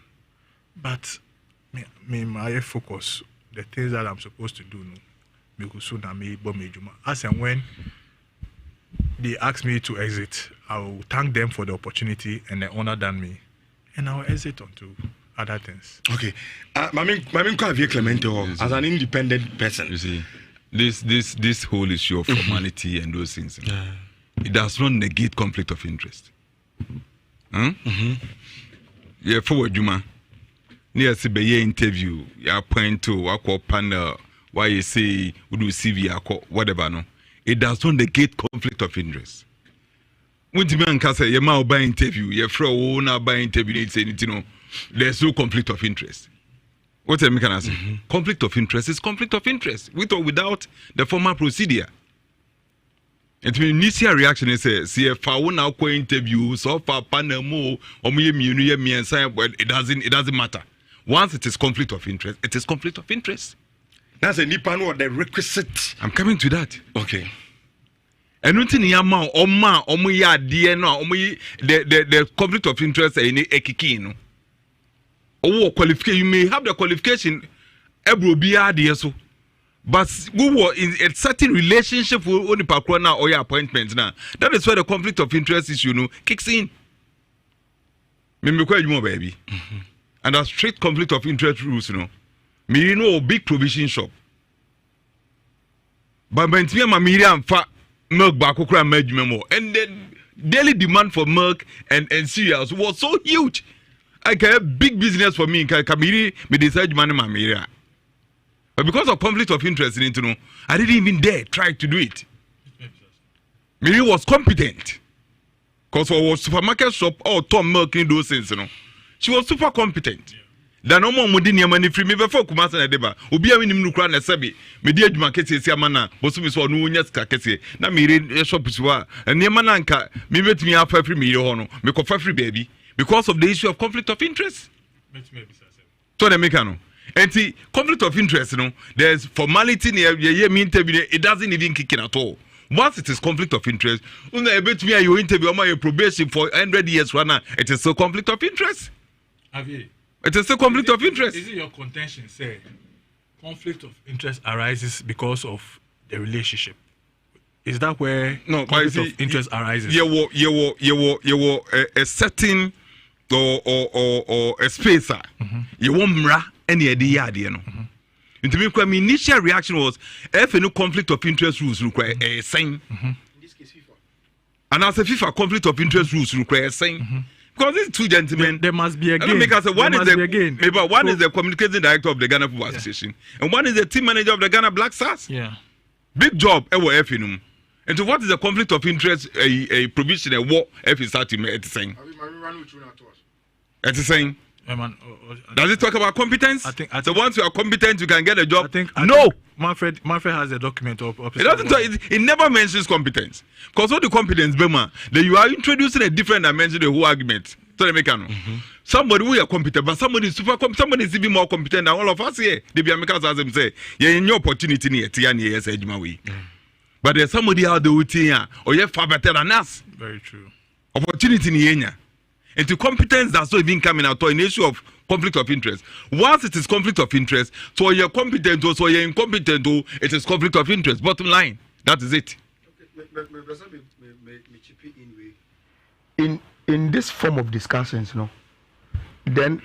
But my focus, the things that I'm supposed to do, as and when they ask me to exit, I will thank them for the opportunity and the honor done me, and I will exit onto other things. Okay. Clemente, as an independent person. You see, this whole issue of formality and those things, it does not negate conflict of interest. Yeah, forward Juma. Near Sibe interview, you point to a panel, why you say would do CV whatever no. It does not negate conflict of interest. When the man can say you might buy interview, your friend will buy interview, say anything, there's no conflict of interest. What am I can say? Conflict of interest is conflict of interest, with or without the formal procedure. It means initial reaction is see if I want now interview so far panel more or me and say but it doesn't matter. Once it is conflict of interest, it is conflict of interest. That's a nipan or the requisite. I'm coming to that. Okay. And nothing yama ya no the conflict of interest in a kiki no. Oh qualification, you may have the qualification ebro bia de so. But we were in a certain relationship with only Pakrona or your appointments now. That is where the conflict of interest issue, kicks in. Me quite more baby. And a strict conflict of interest rules, Me a big provision shop. But when my Miriam fa milk bakokra memo and then daily demand for milk and cereals was so huge. I can have big business for me. Kamiri me decide money my Miriam. But because of conflict of interest in it, I didn't even dare try to do it. Miri was competent. Because I was supermarket shop or Tom milk in those things, She was super competent. Da no more money money free me before Kumasa na deba. Obi a minim nukra na sebi. Me di adwuma kese sia mana. Boso mi so no nya ska kese. Na Miri shop siwa. Nneema na nka me betumi afa free Miri ho no. Me ko fa free baby because of the issue of conflict of interest. So the make no. And see, conflict of interest, there's formality near your interview, it doesn't even kick in at all. Once it is conflict of interest, when I bet me you interview on my probation for 100 years right now, it is still conflict of interest. It is still conflict of interest. Is it your contention, say, conflict of interest arises because of the relationship? Is that where conflict of interest arises? You were a certain or a spacer. You want mra. Any idea, into me, my initial reaction was if no conflict of interest rules require a sign. In this case, FIFA. And as a FIFA conflict of interest rules require a sign. Because these two gentlemen, there must be a game. One is the communicating director of the Ghana Football Association, and one is the team manager of the Ghana Black Stars. Yeah. Big job, and so what is the conflict of interest, a provision, a war, if it's starting at the same? At the same. Does it talk about competence? I think so once you are competent, you can get a job. No. Manfred has a document of it doesn't talk, it never mentions competence. Because what the competence, Bema, then you are introducing a different dimension to the whole argument. So they make somebody who is competent, but somebody is somebody is even more competent than all of us here. The Americans as them say, yeah, in your opportunity near Tiani, but there's somebody out there who or you're far better than us. Very true. Opportunity near. And to competence that's not even coming out to an issue of conflict of interest. Once it is conflict of interest, so you're competent or so you're incompetent, or it is conflict of interest. Bottom line, that is it. In this form of discussions, then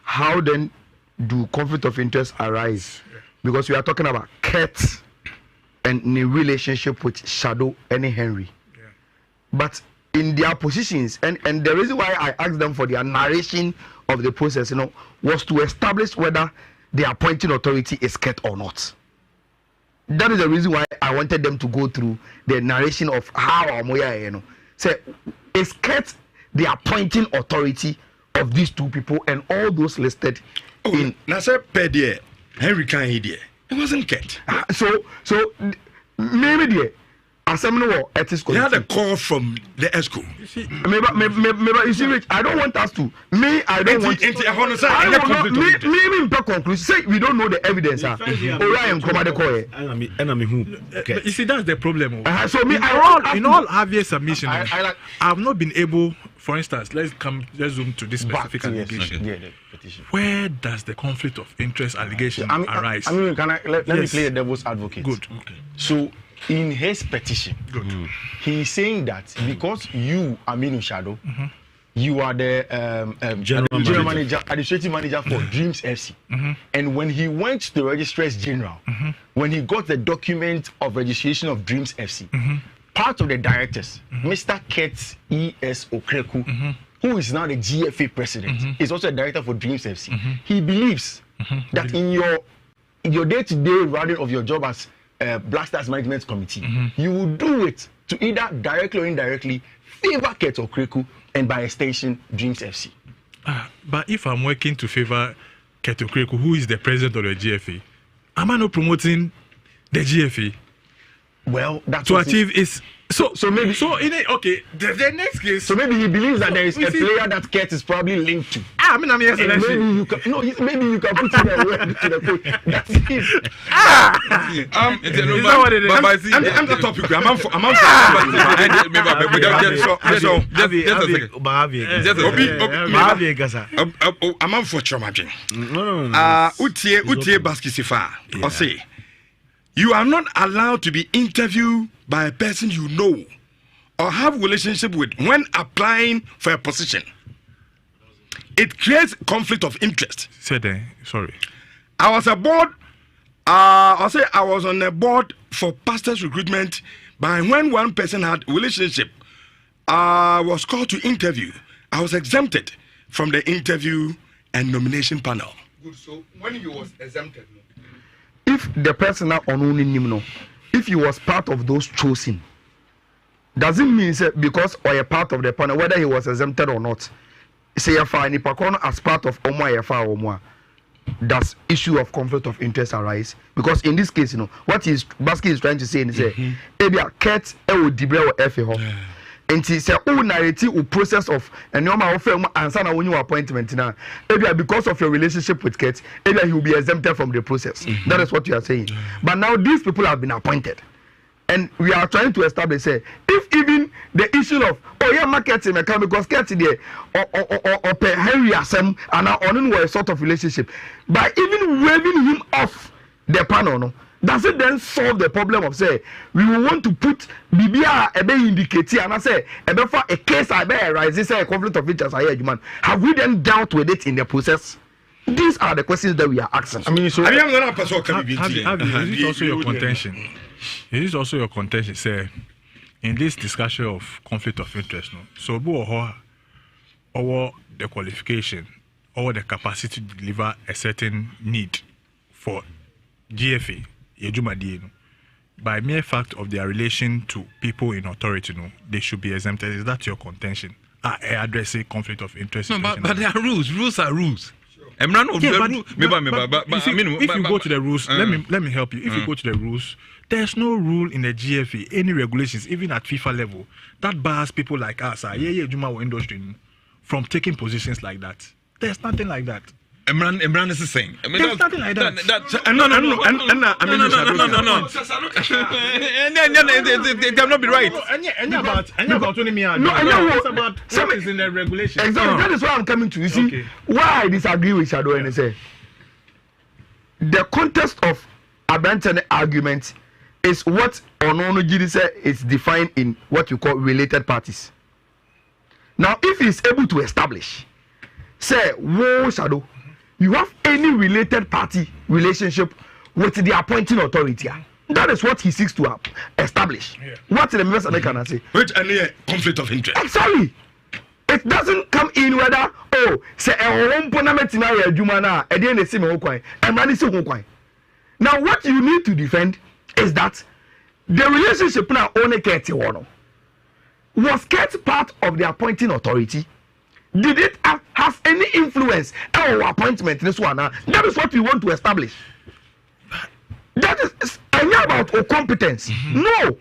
how then do conflict of interest arise? Because we are talking about Kurt and the relationship with Shadow and Henry. Yeah. But in their positions, and the reason why I asked them for their narration of the process, was to establish whether the appointing authority is Kurt or not. That is the reason why I wanted them to go through the narration of how Amoya, say, is Kurt the appointing authority of these two people and all those listed in. Now, sir, Pedie, Henry can't hear. It wasn't Kurt. So maybe there. He had a call from the ESCO. You see, Rich, I don't want us to. I don't want. Say we don't know the evidence. You see, that's the problem. So in all obvious submission, I have not been able. For instance, let's zoom to this specific allegation. Where does the conflict of interest allegation arise? Let me play the devil's advocate. Good. Okay. So, in his petition, he is saying that because you, Aminu Shadow, you are the general manager, administrative manager for Dreams FC. And when he went to the Registrars General, when he got the document of registration of Dreams FC, part of the directors, Mr. Kurt E.S. Okreku, who is now the GFA president, is also a director for Dreams FC. He believes that in your day-to-day running of your job as Black Stars Management Committee, you will do it to either directly or indirectly favor Kurt Okreku and by extension Dreams FC. But if I'm working to favor Kurt Okreku, who is the president of the GFA, am I not promoting the GFA? Well, that's to what achieve is so maybe in it, okay. The next case. So maybe he believes that there is you a see- player that Kurt is probably linked to. I'm yes, And maybe you can maybe you can put in a word to the coach. That's it. is that what it is? I'm the topic. I'm on I'm on for trauma. Utie Baskisifa. Or say, you are not allowed to be interviewed by a person you know or have relationship with when applying for a position. It creates conflict of interest. Sorry. I was aboard. I'll say I was on a board for pastors recruitment. But when one person had relationship, was called to interview. I was exempted from the interview and nomination panel. Good. So when you was exempted, if the person now on him, if he was part of those chosen, doesn't mean say because or a part of the panel whether he was exempted or not. Say you find as part of Omo. Does issue of conflict of interest arise? Because in this case, what Basky is trying to say is say, Ebia Kurt will debre or FA. And he said, oh, narrative or process of and your answer when you appointment now. Ebia because of your relationship with Kurt, Ebia he will be exempted from the process. That is what you are saying. But now these people have been appointed. And we are trying to establish, say, if even the issue of marketing because Kurt there or per Henry Assem and on a sort of relationship, by even waving him off the panel, no, does it then solve the problem of say we will want to put BBA ebe indicate and I say for a case I bear rise say a conflict of interest I man. Have we then dealt with it in the process? These are the questions that we are asking. I mean, so is it also your contention? It is also your contention, say, in this discussion of conflict of interest, no. So, or the qualification or the capacity to deliver a certain need for GFA, by mere fact of their relation to people in authority, no, they should be exempted. Is that your contention? Addressing conflict of interest. No, but there are rules. Rules are rules. If you go to the rules, let me help you. If you go to the rules, there's no rule in the GFA, any regulations, even at FIFA level, that bars people like us, industry, from taking positions like that. There's nothing like that. Emran is the same. There's nothing like that. It cannot be right. It's about what is in the regulations. Exactly. That is why I'm coming to. You see, why I disagree with Shadow and say the context of Abrant's argument is what Onono Gidi said is defined in what you call related parties. Now, if he's able to establish, say, whoa, Shadow, you have any related party relationship with the appointing authority. That is what he seeks to establish. Yeah. What the members can say? Which any conflict of interest. Exactly. It doesn't come in whether say now what you need to defend is that the relationship now only Kurt was Kurt part of the appointing authority. Did it have any influence on our appointment? This one, that is what we want to establish. That is about competence. No,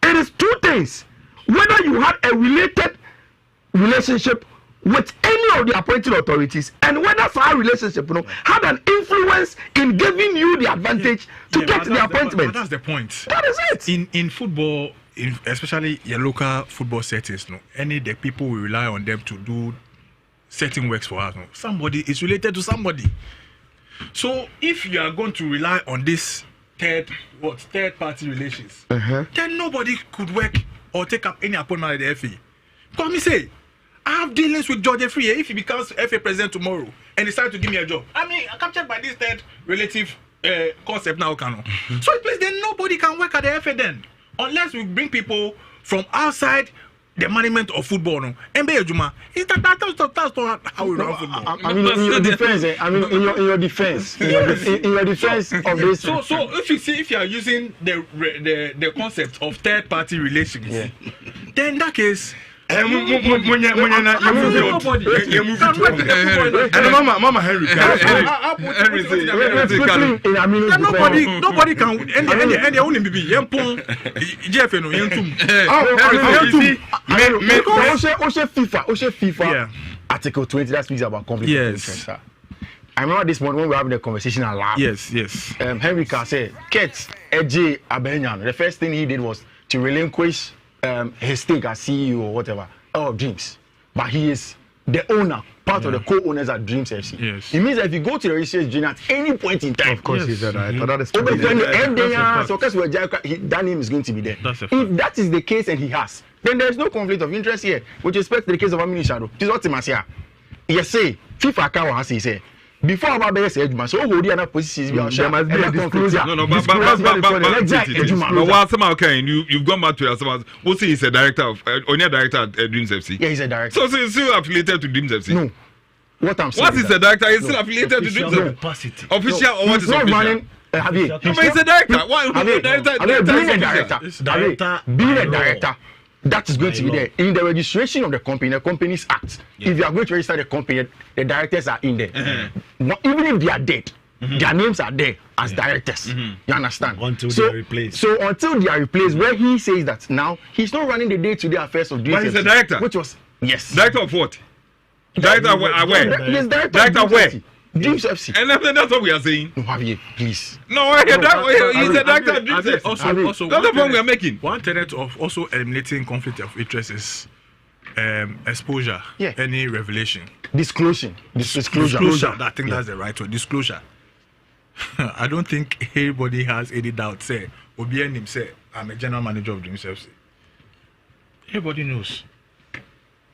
it is two things. Whether you had a related relationship with any of the appointing authorities, and whether our relationship had an influence in giving you the advantage to get the appointment. That's the point. That is it. In football, especially your local football settings, any the people we rely on them to do certain works for us. Somebody is related to somebody. So if you are going to rely on this third party relations, then nobody could work or take up any appointment at the FA. Come me say, I have dealings with George Free if he becomes FA president tomorrow and decides to give me a job. I mean, I'm captured by this third relative concept now, So please, then nobody can work at the FA then. Unless we bring people from outside the management of football, no. That's not how we run football. I mean, in your defense, in your defense of this. So if you are using the concept of third party relations, then in that case, Mama Henry. Nobody can. And they only be Yampon, Jeff and Yantum. FIFA. Article 20 that speaks about conflict of interest. I remember this morning when we were having a conversation aloud. Yes. Henry can say, Kate Eje Abenyan. The first thing he did was to relinquish his stake as CEO or whatever of Dreams, but he is the owner, part of the co-owners at Dreams FC. Yes. It means that if you go to the registration at any point in time, Of course, he's there. I thought that is that name is going to be there. If that is the case and he has, then there is no conflict of interest here. With respect to the case of Aminu Shadow, this is what Timas here. Yes, say FIFA can has he say. Before about BS Eduma, so hold the other positions. There must be a disclosure. No, but while somehow you've gone back to yourself. We'll say he's a director of only director at Dreams FC. Yeah, he's a director. So he's still affiliated to Dreams FC. No. What I'm saying. What is a director? He's still affiliated to Dreams FC. Official or what is official? But he's a director. Why? Being a director. That is going to be there in the registration of the company, the Companies Act. If you are going to register the company, the directors are in there. Even if they are dead, their names are there as directors. You understand? Until they are replaced. So until they are replaced, where he says that now he's not running the day-to-day affairs of DFC. But he's a director. Which was Director of what? Director of where? Yes, director Director of where? Dreams FC. And that's what we are saying. No, Javier, please. No, he's a director of Dreams FC. Also, That's the point we are making. One tenet of also eliminating conflict of interest is exposure. Yeah. Any revelation. Disclosure. I think that's the right word. Disclosure. I don't think anybody has any doubt. Say, Obian him say, I'm a general manager of Dreams FC. Everybody knows.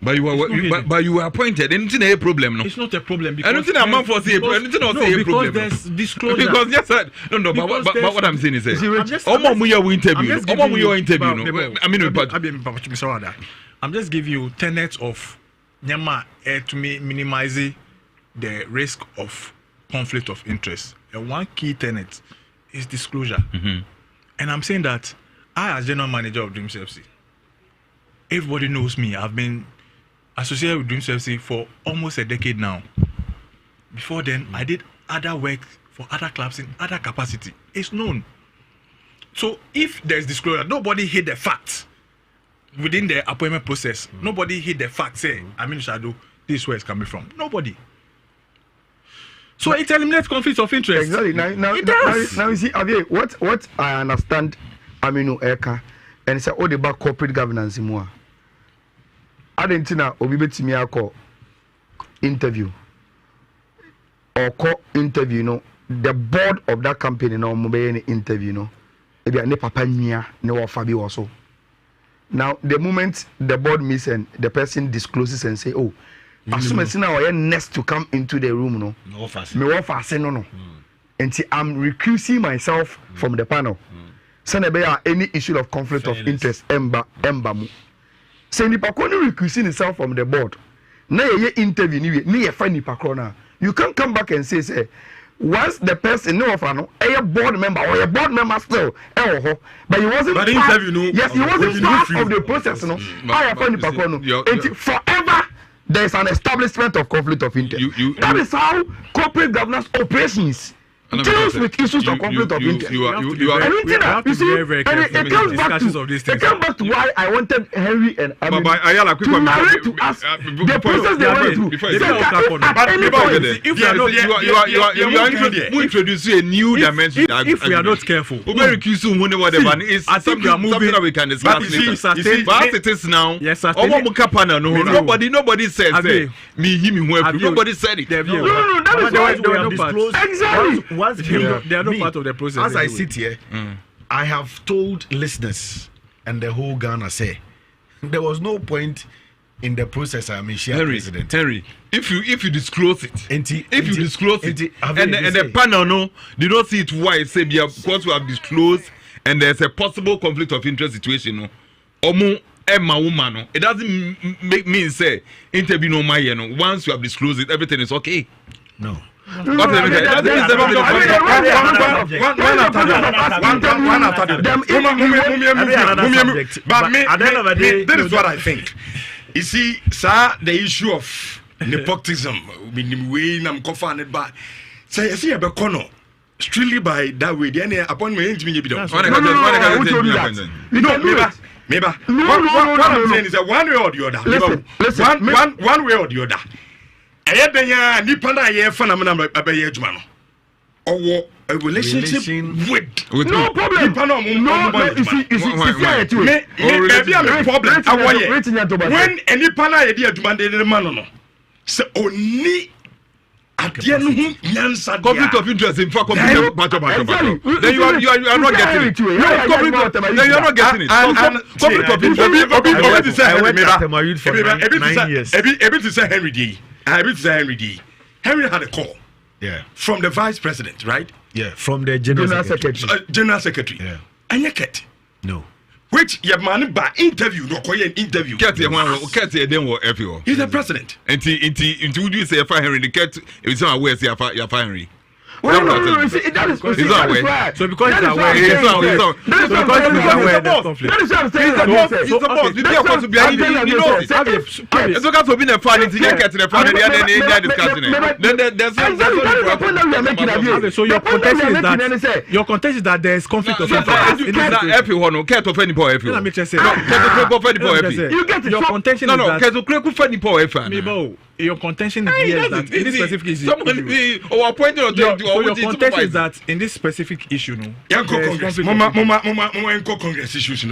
But you were appointed. Anything a problem, no? It's not a problem because Anything a man for say anything not say a problem. Because there's disclosure. Because yes, sir. No. But what I'm saying is, interview. I'm just giving you tenets of Nyama to me minimizing the risk of conflict of interest. And one key tenet is disclosure. And I'm saying that I, as general manager of Dreams FC, everybody knows me. I've been associated with Dreams FC for almost a decade now. Before then, I did other work for other clubs in other capacity. It's known. So if there's disclosure, nobody hid the facts within the appointment process. Nobody hid the facts. Say, Aminu Shadow, this is where it's coming from. Nobody. So it eliminates conflicts of interest. Exactly. Now you see, Javier, what I understand, Aminu Eka, and it's all about corporate governance in more. Adentina obi betimi akọ interview or call interview no the board of that company no mo be any interview no e bia ne papa nwia ne wo fa bi wo so. Now the moment the board meets and the person discloses and say, oh, assume now I next to come into the room no me wo fa say no and I'm recusing myself from the panel. So there be any issue of conflict of interest emba mu. Say nipa ko no recusing himself from the board. Na ye interview ni ye fa nipa ko na. You can't come back and say once the person no offer no a board member or a board member still but he wasn't but part, interview no yes he wasn't part of the process no. I fa nipa ko no. Forever there is an establishment of conflict of interest. That is how corporate governance operations deals with issues of conflict of interest. It comes back to why I wanted Henry and Amin to narrate to us the process they went through. If you are introducing a new dimension, if we are not careful, I think we are moving that we can discuss later. But as it is now, nobody says nobody said it. No, that is why we have disclosed. Exactly. They are not part of the process. As I sit here, I have told listeners and the whole Ghana say there was no point in the process. I mean, president Henry, if you disclose it, and the panel no did not see it. Why say because we have disclosed and there's a possible conflict of interest situation. No, Emma woman, no, it doesn't mean say interview no my no. Once you have disclosed it, everything is okay. No. But me there is what I think. You see, sir, the issue of nepotism, meaning way I'm confounded by. Say, I see a corner. Strictly by that way, the any appointment to me. Maybe. No, what I'm saying is that one way or the other. Listen, one way or the other. I had the Nipana year phenomenon about a Jumano. Or a relationship with no problem. Maybe I'm a problem. When any Pana idea demanded the man, so only. Conflict of interest in fact. Then you are not getting it. Then you are not getting it. Conflict of interest. Henry had a call. Yeah. From the vice president, right? Yeah. From the general secretary. General secretary. Yeah. And you get no. Which your man by interview, no call an interview. He's the president. And would you say if I Henry the cat is not aware say if Henry. No, that is right. So because he's aware, he's aware of conflict. That is what I'm saying. He's supposed to be able to be it's okay to be a fan into your cat in the fan and they're discussing it. Then there's no so your contention is that there is conflict of interest. It is not everyone can't offend boy if you. Let me just say you get your contention is that can't offend boy if your contention is that in this specific issue. Your contention is that in this specific issue, no. Congress issues,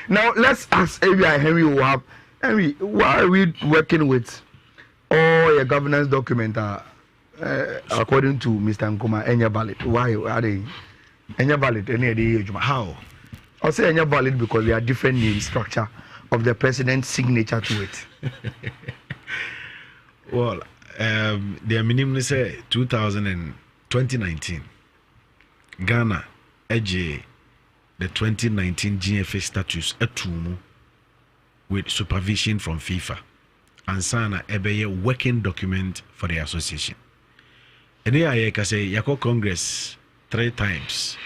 now let's ask Henry, why are we working with all your governance documents according to Mr. Nkuma any valid? Why are they any valid any how? I'll say any valid because they are different name structure of the president's signature to it. Well, the minimum say 2019 Ghana edge the 2019 GFA status atumu with supervision from FIFA and sana a working document for the association. And here I can say yako Congress 3 times.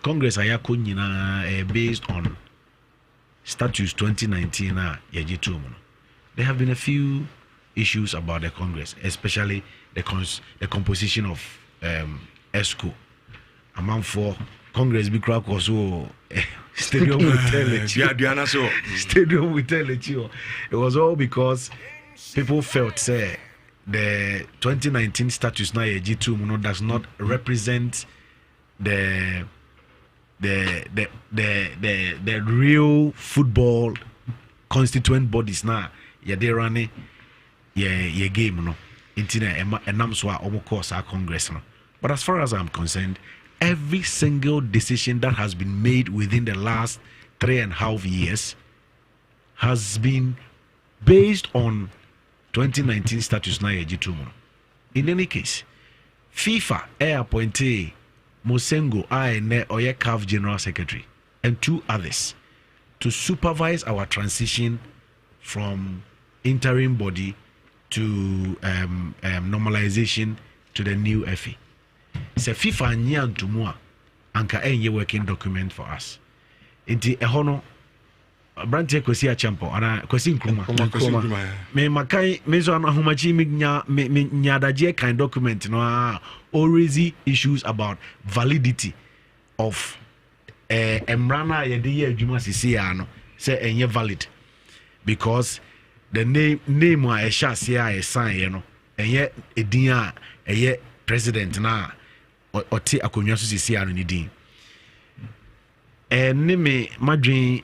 Congress ayako nyina based on status 2019 there have been a few issues about the Congress, especially the composition of ESCO. Among 4 Congress be crack also stadium will tell it. Stadium will tell it. It was all because people felt say the 2019 status now G2 does not represent the real football constituent bodies now. They running yeah game no intina enam so a omo course our Congress no. But as far as I'm concerned, every single decision that has been made within the last 3.5 years has been based on 2019 status na G2. In any case, FIFA appointed Mosengo Aene Oye CAF General Secretary and 2 others to supervise our transition from interim body to normalization to the new FA. So FIFA nyan to mua anka enye working document for us. Inti ehono branche kosi a champo ana kosi nkruma. Me makai mezo ana humachi me nyadaje kind document no already issues about validity of emrana yede adwuma sisi ano say enye valid because the name wa eshase a sign you know enye edin a eye president na oti akonwa so sisi ano ni din ne me madwen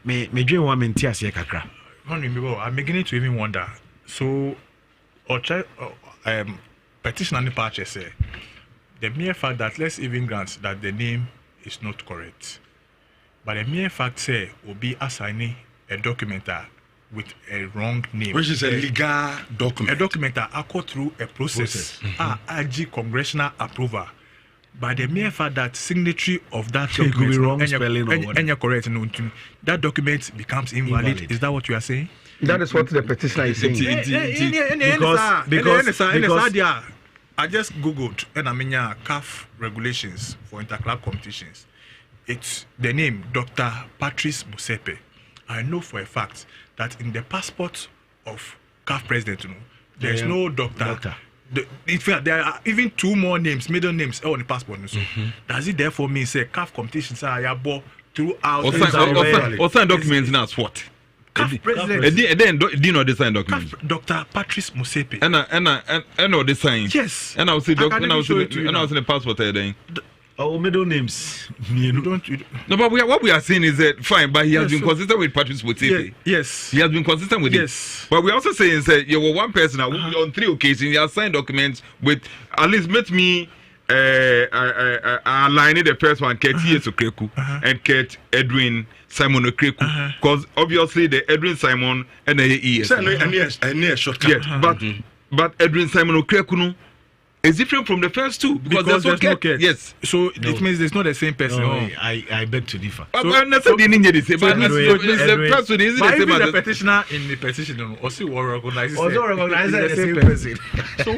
me dwen wa menti ase kakra. I'm beginning to even wonder. So petition and the patch say the mere fact that let's even grant that the name is not correct, but the mere fact say will be assigning a document with a wrong name, which is a legal document. A document that go through a process. AG congressional approval. By the mere fact that signatory of that document could be wrong spelling or whatever. And you're correct, that document becomes invalid. Is that what you are saying? That is what the petitioner is saying. Because I just googled and I mean CAF regulations for interclub competitions. it's the name Dr. Patrice Motsepe. I know for a fact that in the passport of CAF president, there's no doctor. In fact, there are even 2 more names, middle names on the passport. So does it therefore mean say CAF competitions are throughout? Or sign documents now what? CAF president. And then do you know the sign documents? Dr. Patrice Motsepe. And know the sign. Yes. And I was in the passport then. Our middle names. You don't. No, but what we are saying is that fine, but he has been consistent with Patrice Motsepe. Yes. He has been consistent with it. But we are also saying that you were one person on 3 occasions. He has signed documents with at least met me aligning the first one, Kate Okreku and Kate Edwin Simon Okreku. Because obviously the Edwin Simon and the ES. And yes, shortcut. Yes, but Edwin Simon Okreku is different from the first 2 because there's no Kate. Yes. So it means it's not the same person. No, I beg to differ. The petitioner in the petition also will recognize the same person. The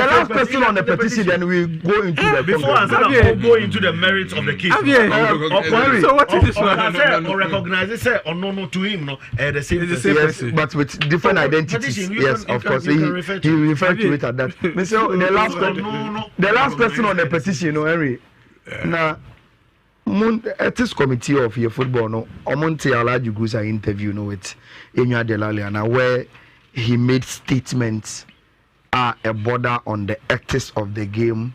last person on the petition, then we go into the go into the merits of the case. So what is this one? Or recognize it, say or no to him, no, the same person, but with different identities. Yes, of course. He referred to it at that. The last person on the petition, Henry. Now, ethics committee of your football, no, Omonte Alaji Gusa interview, with Enya Delaliana, where he made statements a border on the ethics of the game,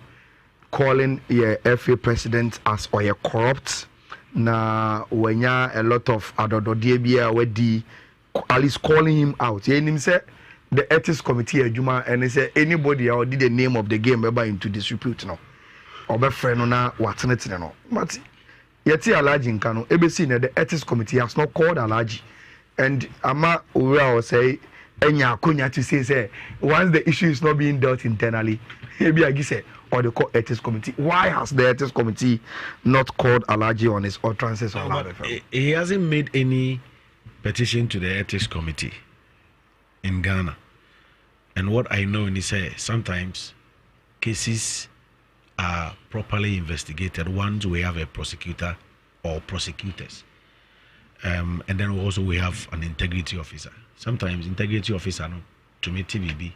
calling a FA president as or corrupt. Na when a lot of adododiebia wedi at least calling him out. He said the ethics committee Juma and he said anybody or did the name of the game ever into disrepute no. Obe friend na what's no. But yeti Alaji Nkano, ABC the ethics committee has not called Alaji. And Ama Ura will say Enya Kunya to say once the issue is not being dealt internally, maybe I guess or the court ethics committee. Why has the ethics committee not called Alaji on his utterances on LAFM? He hasn't made any petition to the ethics committee in Ghana. And what I know is sometimes cases are properly investigated once we have a prosecutor or prosecutors. And then we have an integrity officer. Sometimes integrity officer, no, to me TVB,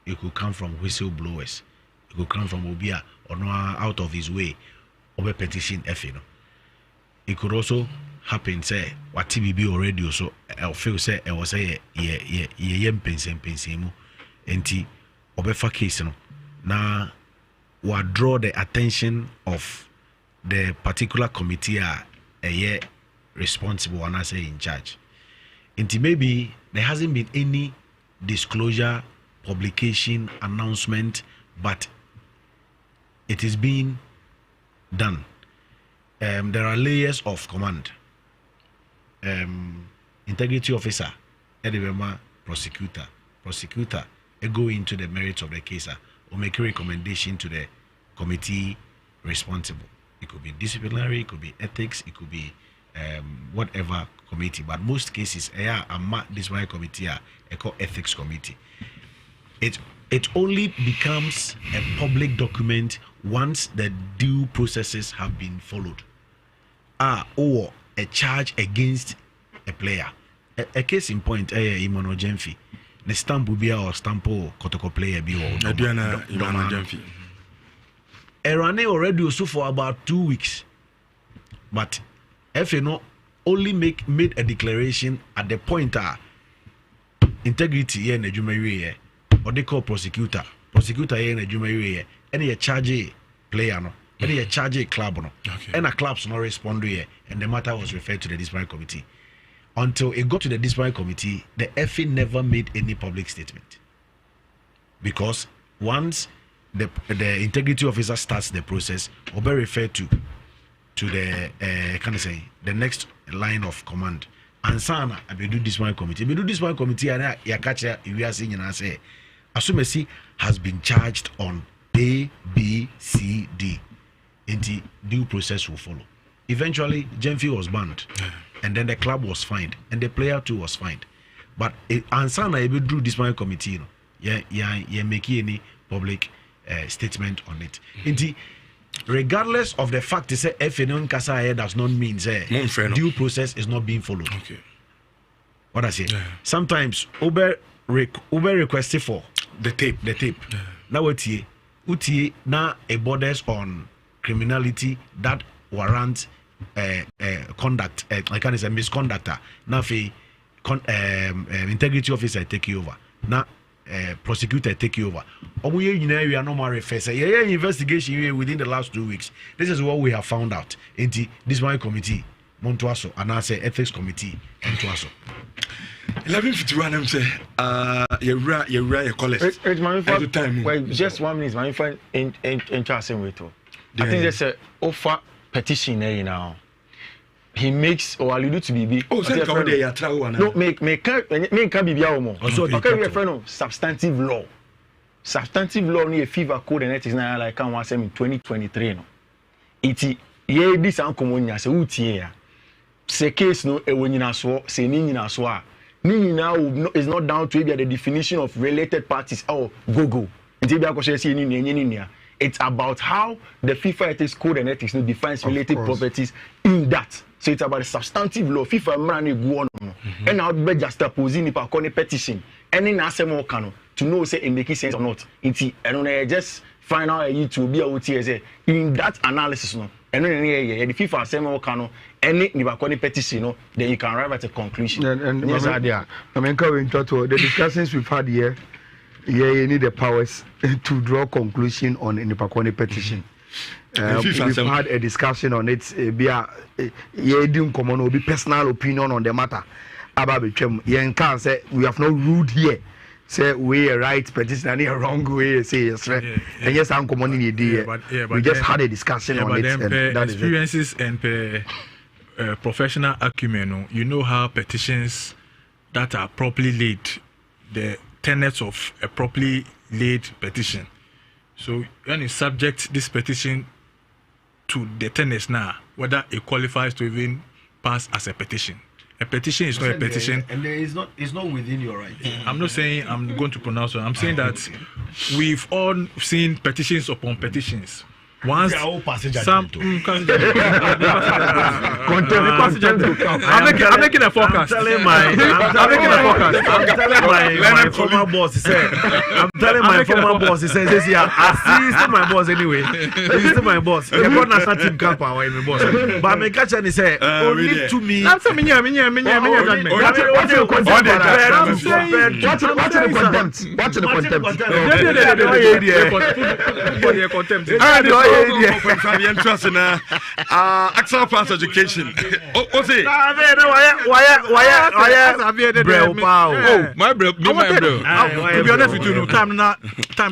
it could come from whistleblowers. It could come from Obia or no out of his way over petition FA. No. It could also happen, say, what TVB already also feel say I was say pension enti obefa case no. Now we draw the attention of the particular committee a year responsible and I say in charge. Enti maybe there hasn't been any disclosure, publication, announcement, but it is being done. There are layers of command. Integrity officer, edema prosecutor, go into the merits of the case or make a recommendation to the committee responsible. It could be disciplinary, it could be ethics, it could be whatever committee. But most cases, this one committee, a called ethics committee. It only becomes a public document once the due processes have been followed. Or a charge against a player. A case in point, Imono Jemfi. The stamp will be or stamp or Kotoko player be or Imono Jemfi. Erane already also for about 2 weeks. But FNO only made a declaration at the point integrity here in the NHYIRA or they call prosecutor here in the NHYIRA and a charge player no and a charge club no and a club's not respond here and the matter was referred to the disciplinary committee. Until it got to the disciplinary committee, the FA never made any public statement. Because once the integrity officer starts the process, will be referred to the the next line of command. And sana I do disciplinary committee. We do disciplinary committee and ya catch we are saying and say Asumesi has been charged on A, B, C, D. And the due process will follow. Eventually, Jemfi was banned, and then the club was fined, and the player too was fined. But Ansana able drew disciplinary committee, make any public statement on it. regardless of the fact to say FNN Kasa does not mean say due process is not being followed. Okay. What I say? Sometimes Uber requested for The tape. Now utie na a borders on criminality that warrants conduct. I can say misconduct. Now integrity officer take you over. Now prosecutor take you over. We are no more reference. Investigation within the last 2 weeks. This is what we have found out. This my committee, Montuaso, and I say ethics committee, Montuaso. 11:51. I'm saying, you call it. Well, just 1 minute. My friend in Charleston with you. I think there's a offer petition there now. He makes or allude to BB. Oh, so no, make can't be more. Okay, we are friend of substantive law. Substantive law ni a fever code and it is now like I want in 2023 no. Iti ye this ankomonya se utie ya. Se case no e wonyina so se ni nyina so a. Ni now is not down to the definition of related parties or go. It's about how the FIFA ethics code and ethics defines related properties in that. So it's about the substantive law. FIFA money go on. And now be just opposing the petition. Any nasemo cano to know say it makes sense or not. It's and just find out you to be able to say in that analysis no. And then the FIFA asemo cano any nibakoni petition no, then you can arrive at a conclusion. And yes, idea. I mean, coming to the discussions we've had here. Yeah, you need the powers to draw conclusion on the Pakoni petition. We've had a discussion on it. Be personal opinion on the matter. We have no ruled here. Say we are right petition and a wrong way. Say yes, right? And yes, I'm common in the we just had a discussion on it. And experiences and professional acumen. You know how petitions that are properly laid, the tenets of a properly laid petition. So when you subject this petition to the tenets now, whether it qualifies to even pass as a petition. A petition is not a petition. And it's not within your right. I'm not saying I'm going to pronounce it. I'm saying that we've all seen petitions upon petitions. Once some I'm making a forecast. I'm telling my former boss. He said, I'm telling my former boss. He says, this year, he's still my boss anyway. He's still my boss. He got national team camp away, my boss. But I catch and he said, only to me. That's a minya. What's your contempt? What's the contempt? Excellent Pass Education. What's it? My bro. To be honest with you, time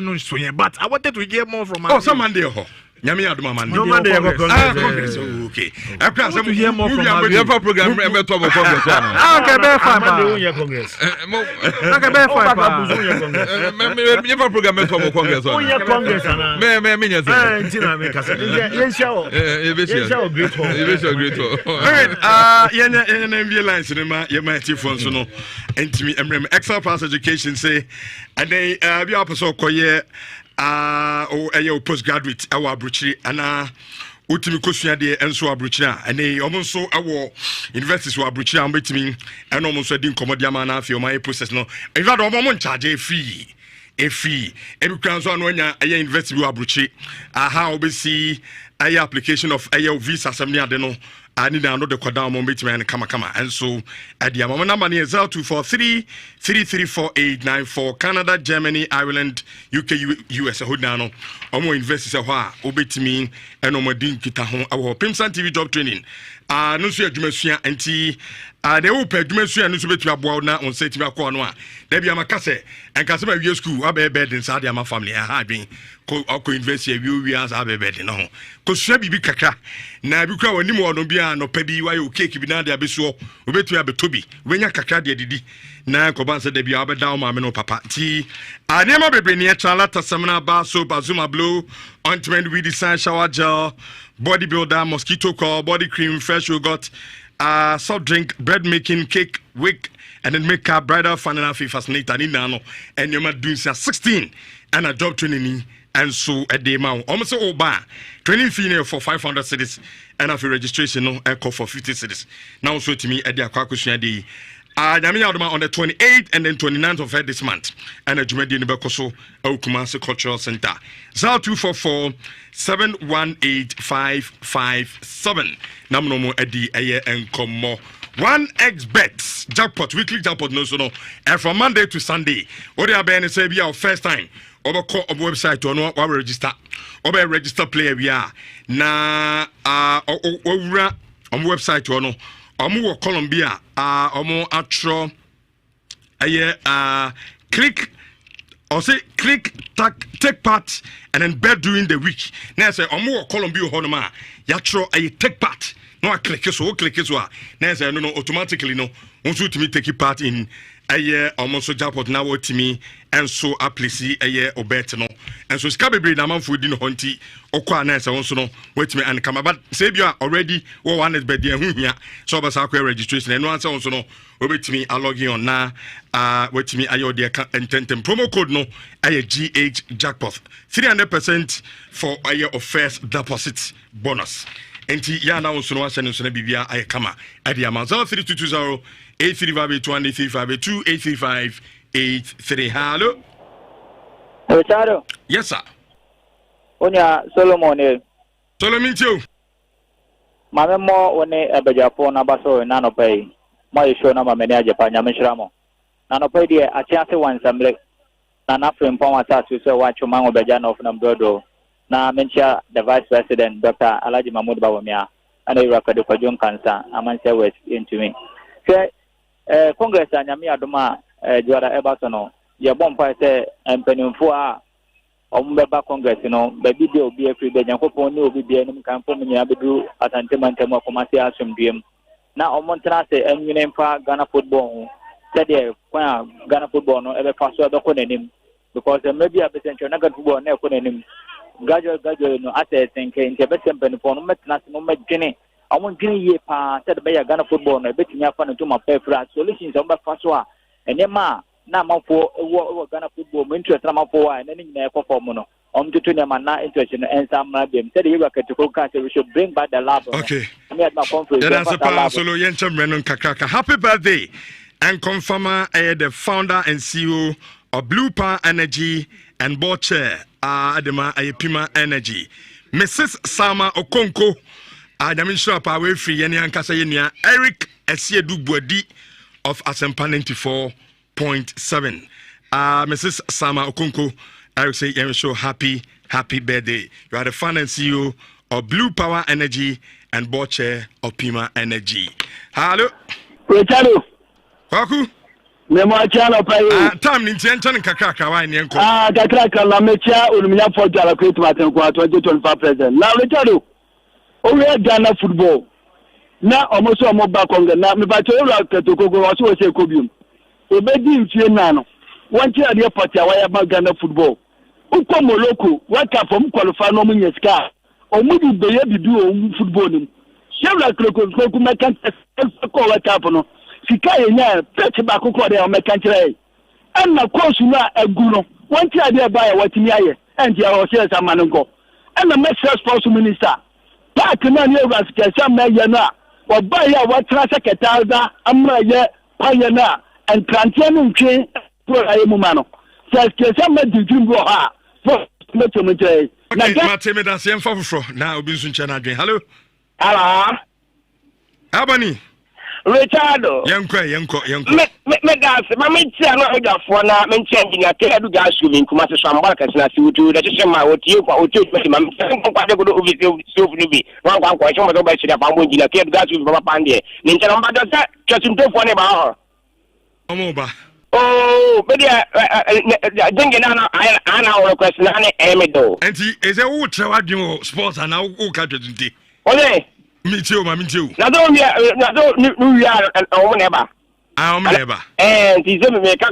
no swing, but I wanted to hear more from. Oh, some Monday. Nyame aduma man. No Monday Congress. Okay. I plan to hear more from your program. Remember to Congress. Okay, be fine. Monday Congress. Okay, be fine. Your program to Congress. Congress. Excel Pass Education say, and they be up so koye postgraduate our abrochiri ana utimi kosua de enso abrochiri and they almost so our universities were abrochiri am betimi and almost so din komodia man na afio my process no in fact omo charge fee every council no nya aye university we abrochiri aha obesi aye application of aye visa assembly ade no I need another down moment and kama and so at the moment number is 0243 334894 Canada, Germany, Ireland, UK, US hold down or more investors obetimi and omadin kita hon our Pimsan TV job training. No so adwumasua anti they will pay adwumasua no so betu aboa na on set me akọ no a da bia makase enkase ma wie school abe bed inside their family ha adwen ko invest we as abe bed no ko sua bibi kakra na bi kra wani mo no bia no padi wa yo cake bi na da beso obetu abetobi wenya kakra de didi na ko ban se da bia abeda o ma me no papa ti anema bebre ne chala tasamna ba so bazuma blow ointment with design shower gel bodybuilder mosquito coil body cream fresh yogurt soft drink bread making cake wig and then makeup bridal fun and fascinator ni nano and you might do 16 and a job training and so a day ma almost all bar training fee for 500 cedis and after registration no echo for 50 cedis now so to me at the akwakusua day on the 28th and then 29th of this month and a Jumedi Nibekoso Kumasi Cultural Center 0244 718-557 Namno Eddie Aye and Komo 1x bets jackpot weekly jackpot no so no and from Monday to Sunday what they are being say be our first time over call on website to know what register over register player we are na over on website to know Omo Colombia omo atro click or say click take part and then bet during the week now say omo Colombia honoma yatro take part no I click so now say no automatically no want to me take part in almost so jackpot now what me and so apply or bet no and so ska bebre na man for di no honti okwa na say won so no wait me and come but say you are already one is bet dey hu hia so ba sa registration and no answer won so no wait me a log in on na wait me ayo dey intentem promo code no GH jackpot 300% for a year of first deposit bonus enti ya na won so no wa no so na bibia ay kama adi amount 3220 835 835 hello Richard. Yes sir. Onya Solomon. Solomon too. Mame mo one abejapo na baso na no pay. Mo show na mame ne ajepa nya menhira mo. Na no pay de achiase wan samle. Na na frame pon wata so wa chuma obeja na of na brodo. Na mentia the vice president Dr. Alhaji Mahmoud Bawumia and he record for John Cancer amanse west into me. Say Congress anyame adoma Juara Ebasono ye bompa say empenimfo a ombeba Congress no baby de obi afri be nyankopon ne obi bia nim kan fo menya bedu atantemantam akomase asomdiem na omontena say enwene mfa Ghana football say de kwa Ghana football no ebe fa so edoko nanim because maybe a percentage na Ghana football na ekọ nanim gradually no ate think nke be empenimfo no metena no medwene amon dwene ye pa say de be Ghana football no ebetimi afa no to ma pefra solutions on be fa so a enema na mafo wo Ghana football mo interest na mafo wa na nyina ekofo no to nyama na interest no ensam bem say the critical council we should bring back the lab okay me at my conference that's a pa solo yencham renon kakraka happy birthday and confirmer the founder and CEO of Blue Power Energy and board chair Adema Ayepima Energy Mrs. Sama Okonko Adamin Shapa we free yeni ankasa yenia Eric Esiedu Buadi of Asempa 94.7. Mrs. Sama Okonko, I will say, I'm so happy birthday. You are the founder and CEO of Blue Power Energy and board chair of Pima Energy. Hello. Richard. Kwaku. Memo channel pa you. Tam ni ntian kakaka wa ni enko. Kakaka la mecha olumia for jala create maten kwa 2025 president. Now Richard. O we Ghana football. Na omoso omoba konga na me ba cho ra ketokogo wo so se kobium. Obedi mfie na no. Wanti ade party awaya ba Ghana football. Uko Moloko, waka from qualify no munyeska. Omudi beye bidu o football nim. Shevra kroko ku mekan ko waka no. Sika yenya pete ba kokko de o mekan kire. Anna course na agu no. Wanti ade ba ya watimi aye. Enti ya o se sama nko. Anna message sports minister. Park na ni ewra sika sama ye na. Oba ya watra sekretarda amra ye payena and plantain ntwe pro ayemuma no. Sɛ sama digim go ha. Na Mate me da sem foforo na obi nso nche na adwen. Hello. Hello. Abani. Richardo. Yenko. Me gas, ma me tia no egafo na me tia engineer ke du gas su me kuma se so ambara ka na si wutu da se ma otie kwa otie ma me kwa de go do obi so fu bi wan kwa kwa so mo do ba si da pa mo engineer ke du gas su ba pande ni nche no mbado se twetintofo ne ba ho. Omo ba. Oh, but dinge na ana o request na ne emedo. Enti eze wo trewa dwen sports ana wo ka twetinte. Ole. Mi tio. Na do nu wi o mo neba. O mo neba. Ti se me ka